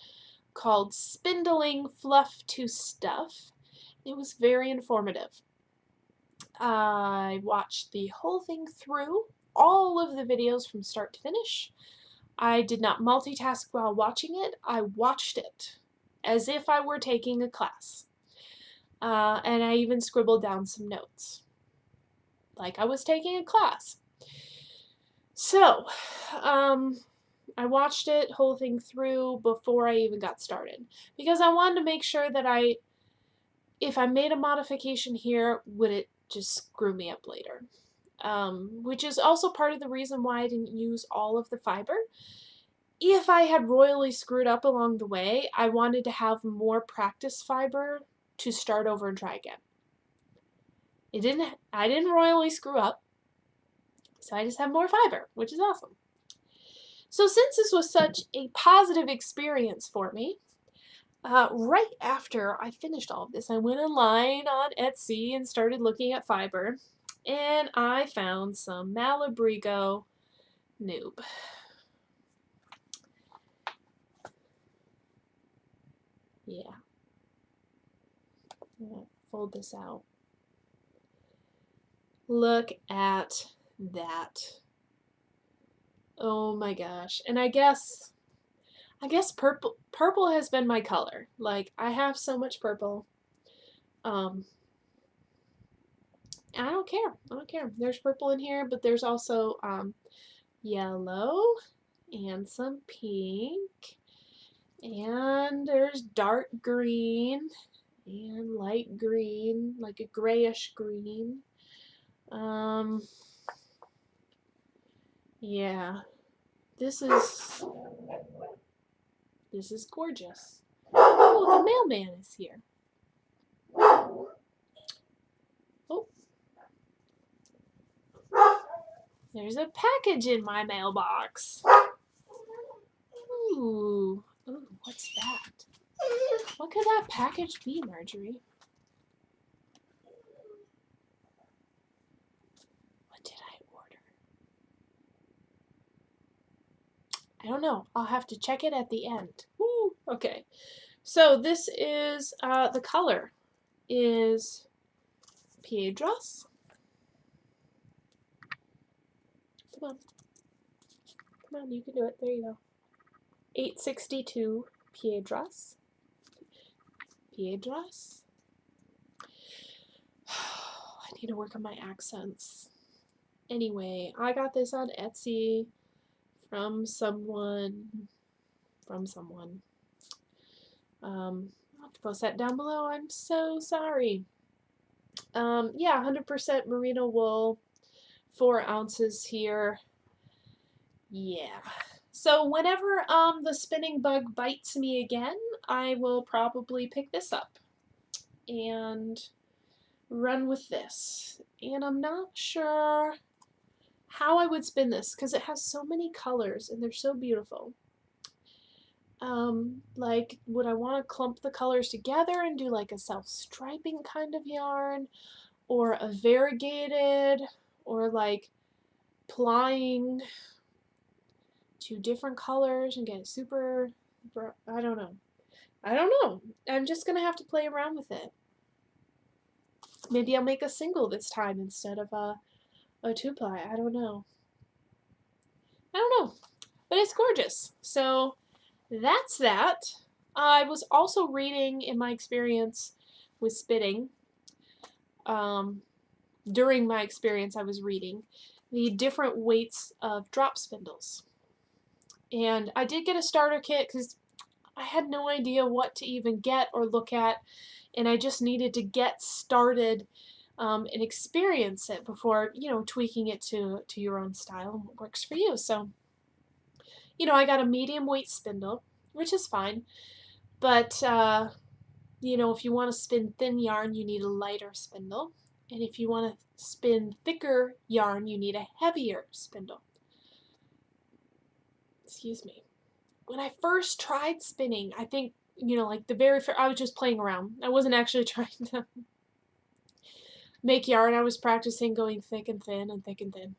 called Spindling Fluff to Stuff. It was very informative. I watched the whole thing through, all of the videos from start to finish. I did not multitask while watching it. I watched it as if I were taking a class. And I even scribbled down some notes, like I was taking a class. So, I watched it, whole thing through, before I even got started. Because I wanted to make sure that if I made a modification here, would it just screw me up later? Which is also part of the reason why I didn't use all of the fiber. If I had royally screwed up along the way, I wanted to have more practice fiber to start over and try again. I didn't royally screw up, so I just have more fiber, which is awesome. So since this was such a positive experience for me, right after I finished all of this, I went online on Etsy and started looking at fiber, and I found some Malabrigo Noob. Yeah. I'm gonna fold this out. Look at that. Oh my gosh. And I guess I guess purple has been my color. Like, I have so much purple. And I don't care. I don't care. There's purple in here, but there's also yellow and some pink. And there's dark green and light green, like a grayish green. Yeah, this is gorgeous. Oh, the mailman is here. Oh, there's a package in my mailbox. Ooh, what's that? What could that package be, Marjorie? What did I order? I don't know. I'll have to check it at the end. Ooh, okay. So this is, the color is Piedras. Come on. Come on, you can do it. There you go. 862 Piedras. Piedras. I need to work on my accents. Anyway, I got this on Etsy from someone. I'll have to post that down below. I'm so sorry. Yeah, 100% merino wool, 4 ounces here. Yeah. So whenever the spinning bug bites me again, I will probably pick this up and run with this. And I'm not sure how I would spin this because it has so many colors and they're so beautiful. Like, would I want to clump the colors together and do like a self-striping kind of yarn, or a variegated, or like plying 2 different colors and get super, I don't know. I don't know. I'm just gonna have to play around with it. Maybe I'll make a single this time instead of a 2-ply. I don't know. I don't know. But it's gorgeous. So that's that. I was also reading in my experience with spinning. During my experience, I was reading the different weights of drop spindles. And I did get a starter kit because I had no idea what to even get or look at, and I just needed to get started and experience it before, you know, tweaking it to your own style and what works for you. So, you know, I got a medium weight spindle, which is fine, but, you know, if you want to spin thin yarn, you need a lighter spindle, and if you want to spin thicker yarn, you need a heavier spindle. Excuse me. When I first tried spinning, I think, you know, like the very first, I was just playing around. I wasn't actually trying to make yarn. I was practicing going thick and thin and thick and thin.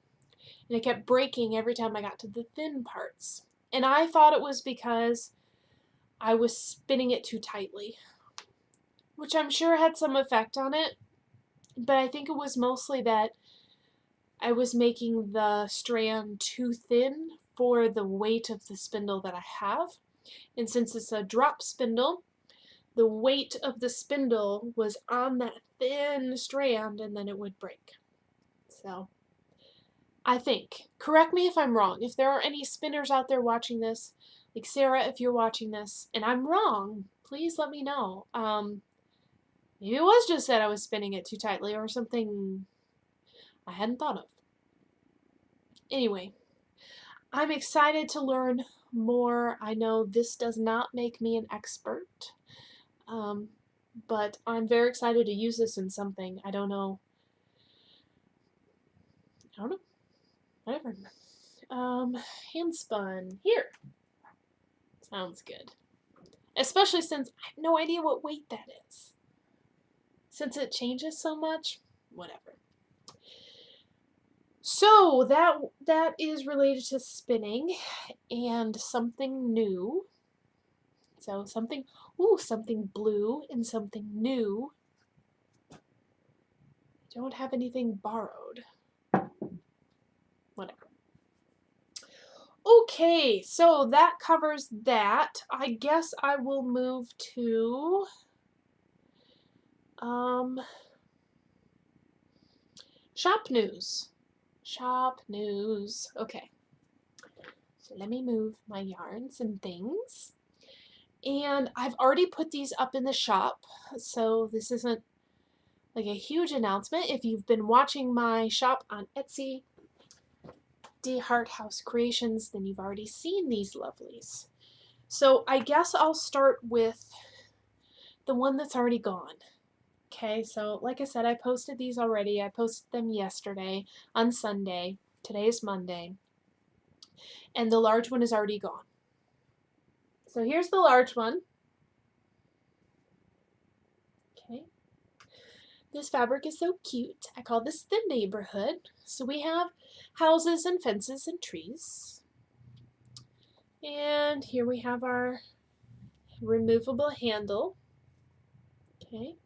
And it kept breaking every time I got to the thin parts. And I thought it was because I was spinning it too tightly, which I'm sure had some effect on it. But I think it was mostly that I was making the strand too thin for the weight of the spindle that I have. And since it's a drop spindle, the weight of the spindle was on that thin strand and then it would break. So I think, correct me if I'm wrong, if there are any spinners out there watching this, like Sarah, if you're watching this and I'm wrong, please let me know. Maybe it was just that I was spinning it too tightly or something I hadn't thought of. Anyway, I'm excited to learn more. I know this does not make me an expert, but I'm very excited to use this in something. I don't know. Whatever. Hand spun. Here. Sounds good. Especially since I have no idea what weight that is. Since it changes so much, whatever. So that is related to spinning and something new. So something blue and something new. I don't have anything borrowed. Whatever. Okay, so that covers that. I guess I will move to shop news. Shop news. Okay. So let me move my yarns and things. And I've already put these up in the shop, so this isn't like a huge announcement. If you've been watching my shop on Etsy, DeHart House Creations, then you've already seen these lovelies. So I guess I'll start with the one that's already gone. Okay, so like I said, I posted these already. I posted them yesterday on Sunday. Today is Monday. And the large one is already gone. So here's the large one. Okay. This fabric is so cute. I call this the neighborhood. So we have houses and fences and trees. And here we have our removable handle. Okay.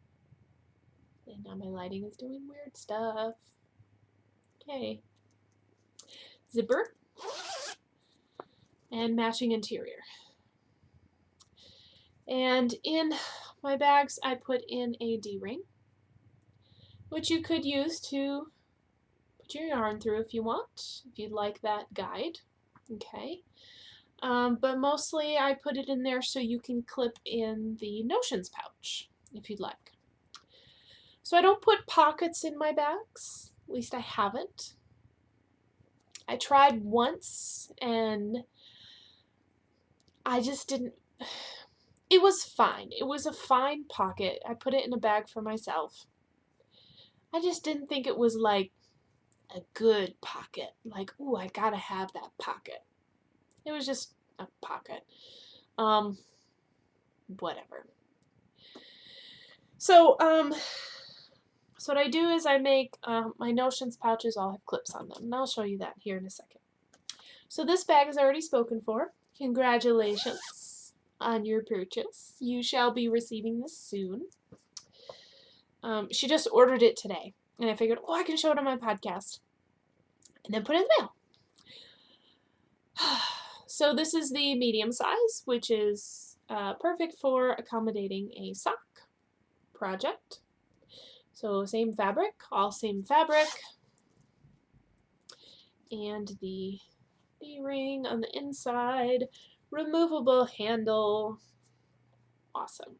And now my lighting is doing weird stuff. Okay. Zipper. And matching interior. And in my bags, I put in a D-ring, which you could use to put your yarn through if you want, if you'd like that guide. Okay. But mostly I put it in there so you can clip in the notions pouch, if you'd like. So I don't put pockets in my bags, at least I haven't. I tried once and I just didn't, it was fine. It was a fine pocket. I put it in a bag for myself. I just didn't think it was like a good pocket. Like, ooh, I gotta have that pocket. It was just a pocket. Whatever. So, so what I do is I make my notions pouches all have clips on them, and I'll show you that here in a second. So this bag is already spoken for. Congratulations on your purchase. You shall be receiving this soon. She just ordered it today, and I figured, oh, I can show it on my podcast, and then put it in the mail. So this is the medium size, which is perfect for accommodating a sock project. So same fabric, all same fabric, and the D-ring on the inside, removable handle, awesome.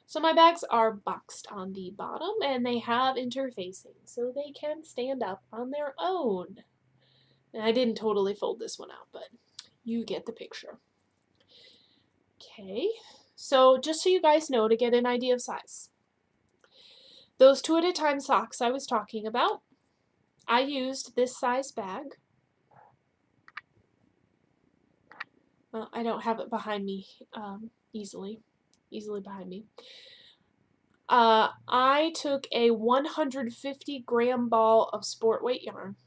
So my bags are boxed on the bottom and they have interfacing so they can stand up on their own. And I didn't totally fold this one out, but you get the picture. Okay, so just so you guys know, to get an idea of size, those 2 at a time socks I was talking about, I used this size bag. Well, I don't have it behind me easily behind me. I took a 150-gram ball of sport weight yarn,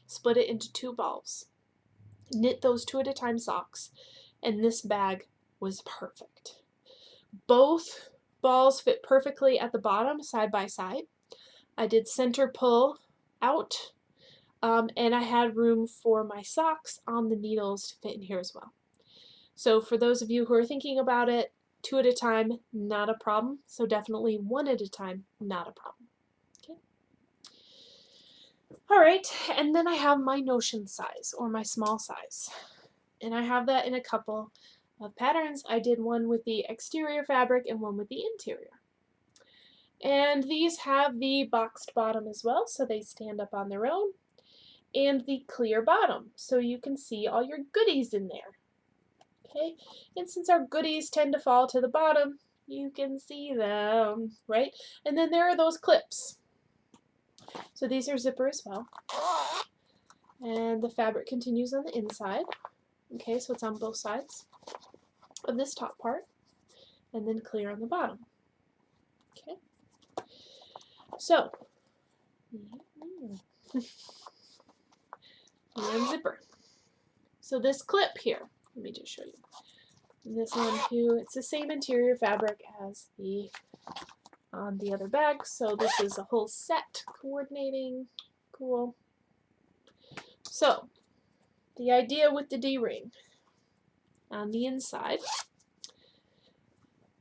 split it into 2 balls, knit those 2 at a time socks, and this bag was perfect. Both balls fit perfectly at the bottom, side by side. I did center pull out, and I had room for my socks on the needles to fit in here as well. So for those of you who are thinking about it, 2 at a time, not a problem. So definitely 1 at a time, not a problem. Okay. All right, and then I have my notion size, or my small size. And I have that in a couple of patterns. I did one with the exterior fabric and one with the interior. And these have the boxed bottom as well, so they stand up on their own, and the clear bottom, so you can see all your goodies in there. Okay, and since our goodies tend to fall to the bottom, you can see them, right? And then there are those clips. So these are zipper as well. And the fabric continues on the inside. Okay, so it's on both sides of this top part, and then clear on the bottom. Okay, so and zipper. So this clip here, let me just show you. And this one too, it's the same interior fabric as the on the other bag, so this is a whole set coordinating. Cool. So The idea with the D-ring on the inside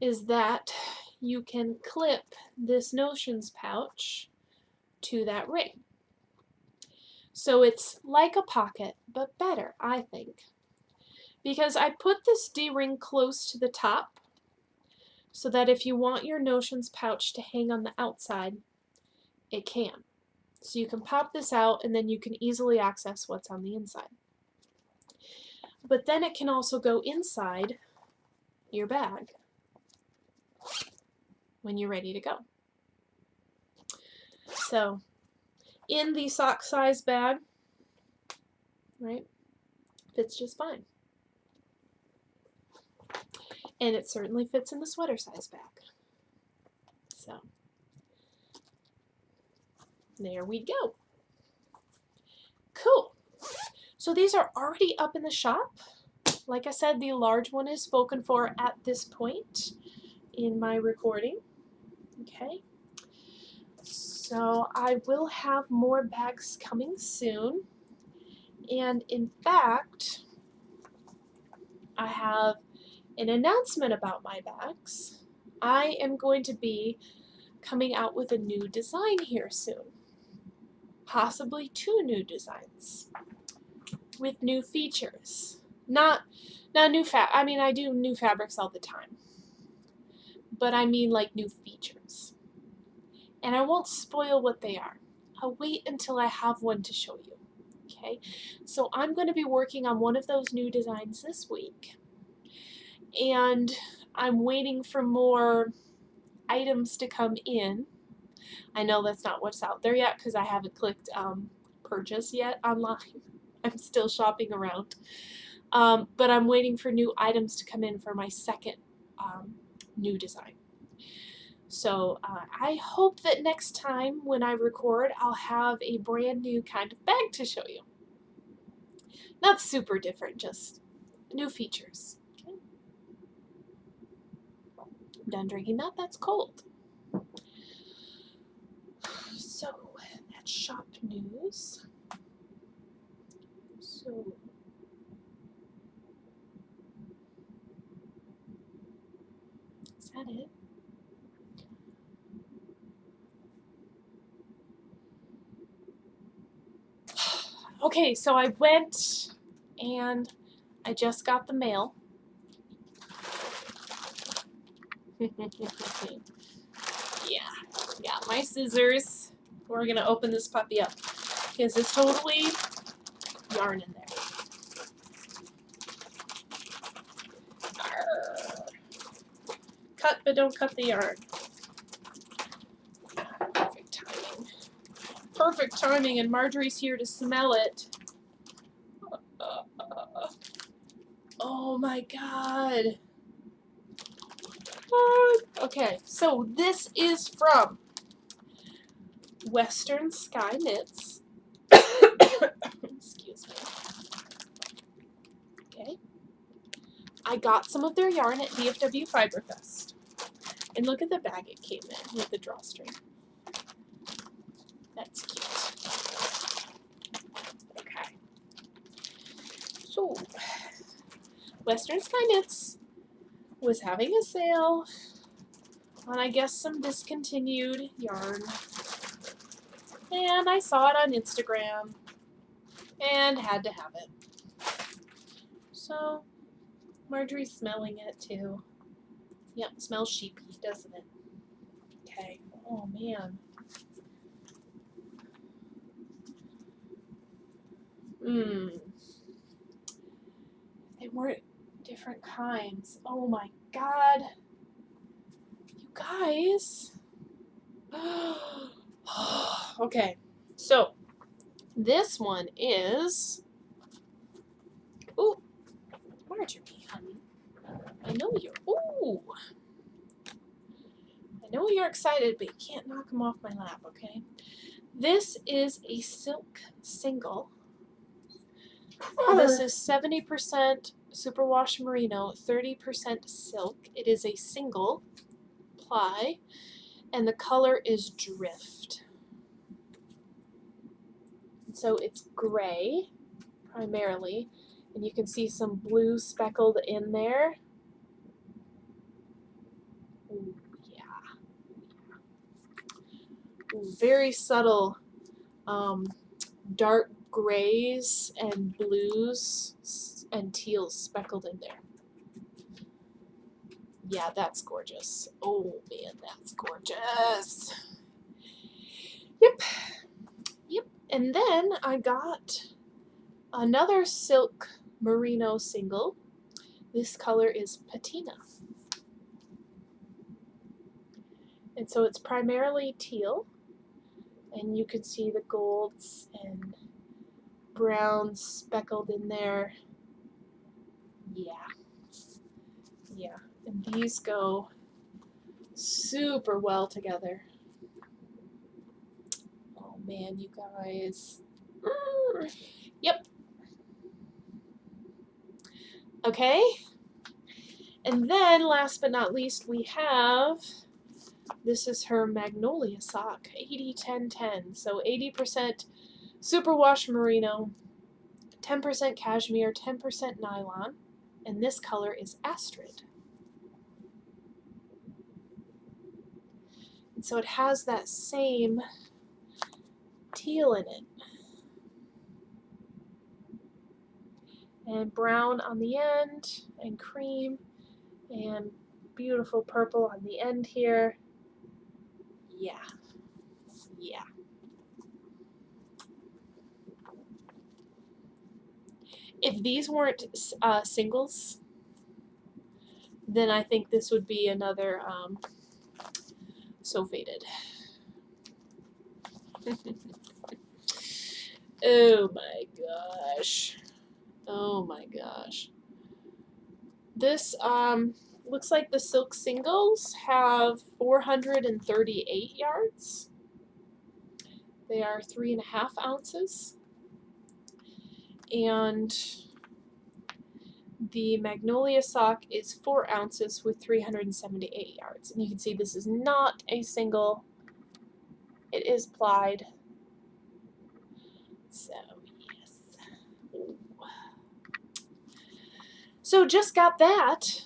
is that you can clip this notions pouch to that ring. So it's like a pocket, but better, I think. Because I put this D-ring close to the top so that if you want your notions pouch to hang on the outside, it can. So you can pop this out and then you can easily access what's on the inside. But then it can also go inside your bag when you're ready to go. So in the sock size bag, right, fits just fine. And it certainly fits in the sweater size bag. So there we go. Cool. So these are already up in the shop. Like I said, the large one is spoken for at this point in my recording. Okay. So I will have more bags coming soon. And in fact, I have an announcement about my bags. I am going to be coming out with a new design here soon. Possibly 2 new designs with new features. Not new I mean, I do new fabrics all the time. But I mean like new features. And I won't spoil what they are. I'll wait until I have one to show you. Okay? So I'm going to be working on one of those new designs this week. And I'm waiting for more items to come in. I know that's not what's out there yet because I haven't clicked purchase yet online. I'm still shopping around. But I'm waiting for new items to come in for my second new design. So I hope that next time when I record, I'll have a brand new kind of bag to show you. Not super different, just new features. Okay. I'm done drinking that. That's cold. So that's shop news. So is that it? Okay, so I went and I just got the mail. Yeah, my scissors. We're gonna open this puppy up because there's totally yarn in there. Arr. Cut, but don't cut the yarn. Perfect timing. Perfect timing, and Marjorie's here to smell it. Oh my god. Okay, so this is from Western Sky Knits. Excuse me. Okay. I got some of their yarn at DFW Fiberfest. And look at the bag it came in with the drawstring. That's cute. Okay. So, Western Sky Knits was having a sale on, I guess, some discontinued yarn. And I saw it on Instagram and had to have it. So, Marjorie's smelling it too. Yep, smells sheepy, doesn't it? Okay. Oh man. They weren't different kinds. Oh my god. You guys. Okay. So, this one is... Ooh. Marjorie, honey. I know you're... Ooh. I know you're excited, but you can't knock them off my lap, okay? This is a silk single. This is 70% superwash merino, 30% silk. It is a single ply, and the color is drift. So it's gray, primarily. And you can see some blue speckled in there. Ooh, yeah. Ooh, very subtle dark grays and blues and teals speckled in there. Yeah, that's gorgeous. Oh man, that's gorgeous. Yep. Yep. And then I got another silk merino single. This color is patina. And so it's primarily teal. And you can see the golds and browns speckled in there. Yeah. Yeah. And these go super well together. Oh man, you guys. Yep. Okay. And then last but not least we have, this is her Magnolia sock, 80-10-10. So 80% superwash merino, 10% cashmere, 10% nylon, and this color is Astrid. And so it has that same teal in it. And brown on the end, and cream, and beautiful purple on the end here. Yeah. Yeah. If these weren't singles, then I think this would be another So Faded. Oh my gosh. Oh my gosh. This looks like the silk singles have 438 yards. They are 3.5 ounces. And the Magnolia sock is 4 ounces with 378 yards. And you can see this is not a single. It is plied. So, yes. Ooh. So just got that.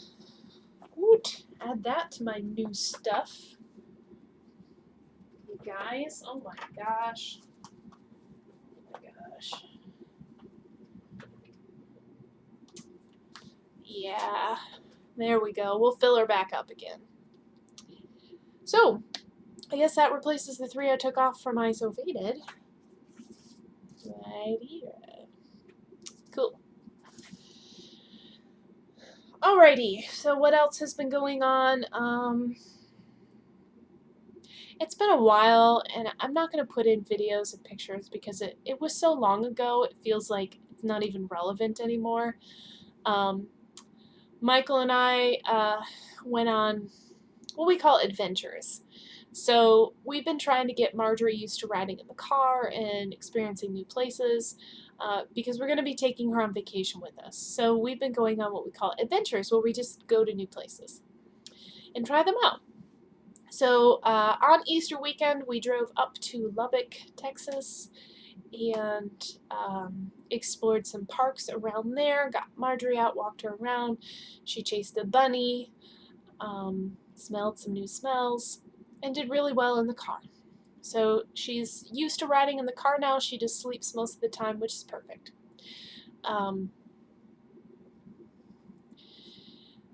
Woot. Add that to my new stuff. You guys, oh my gosh. Oh my gosh. Yeah, there we go. We'll fill her back up again. So, I guess that replaces the 3 I took off from my So Faded. Right here. Cool. Alrighty, so what else has been going on? It's been a while, and I'm not going to put in videos and pictures because it was so long ago, it feels like it's not even relevant anymore. Michael and I went on what we call adventures. So we've been trying to get Marjorie used to riding in the car and experiencing new places because we're going to be taking her on vacation with us. So we've been going on what we call adventures, where we just go to new places and try them out. So on Easter weekend, we drove up to Lubbock, Texas, and explored some parks around there, got Marjorie out, walked her around. She chased a bunny, smelled some new smells, and did really well in the car. So she's used to riding in the car now. She just sleeps most of the time, which is perfect.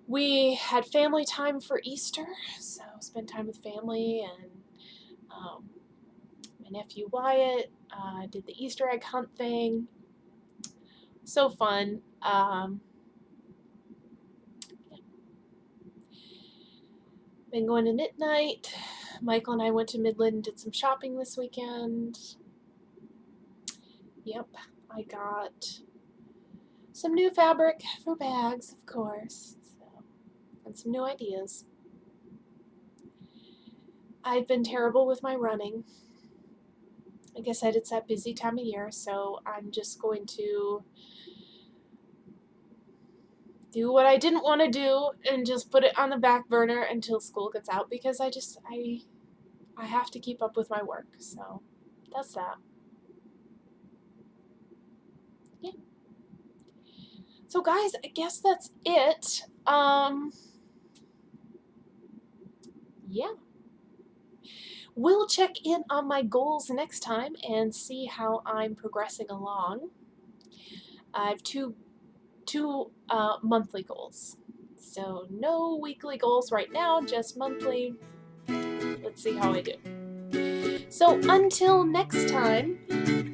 We had family time for Easter, so spent time with family, and my nephew Wyatt did the Easter egg hunt thing. So fun. Yeah. Been going to knit night. Michael and I went to Midland and did some shopping this weekend. Yep, I got some new fabric for bags, of course, and some new ideas. I've been terrible with my running. Like I said, it's that busy time of year, so I'm just going to do what I didn't want to do and just put it on the back burner until school gets out, because I have to keep up with my work. So that's that. Yeah. So guys, I guess that's it. Yeah. We'll check in on my goals next time and see how I'm progressing along. I have two monthly goals. So no weekly goals right now, just monthly. Let's see how I do. So until next time,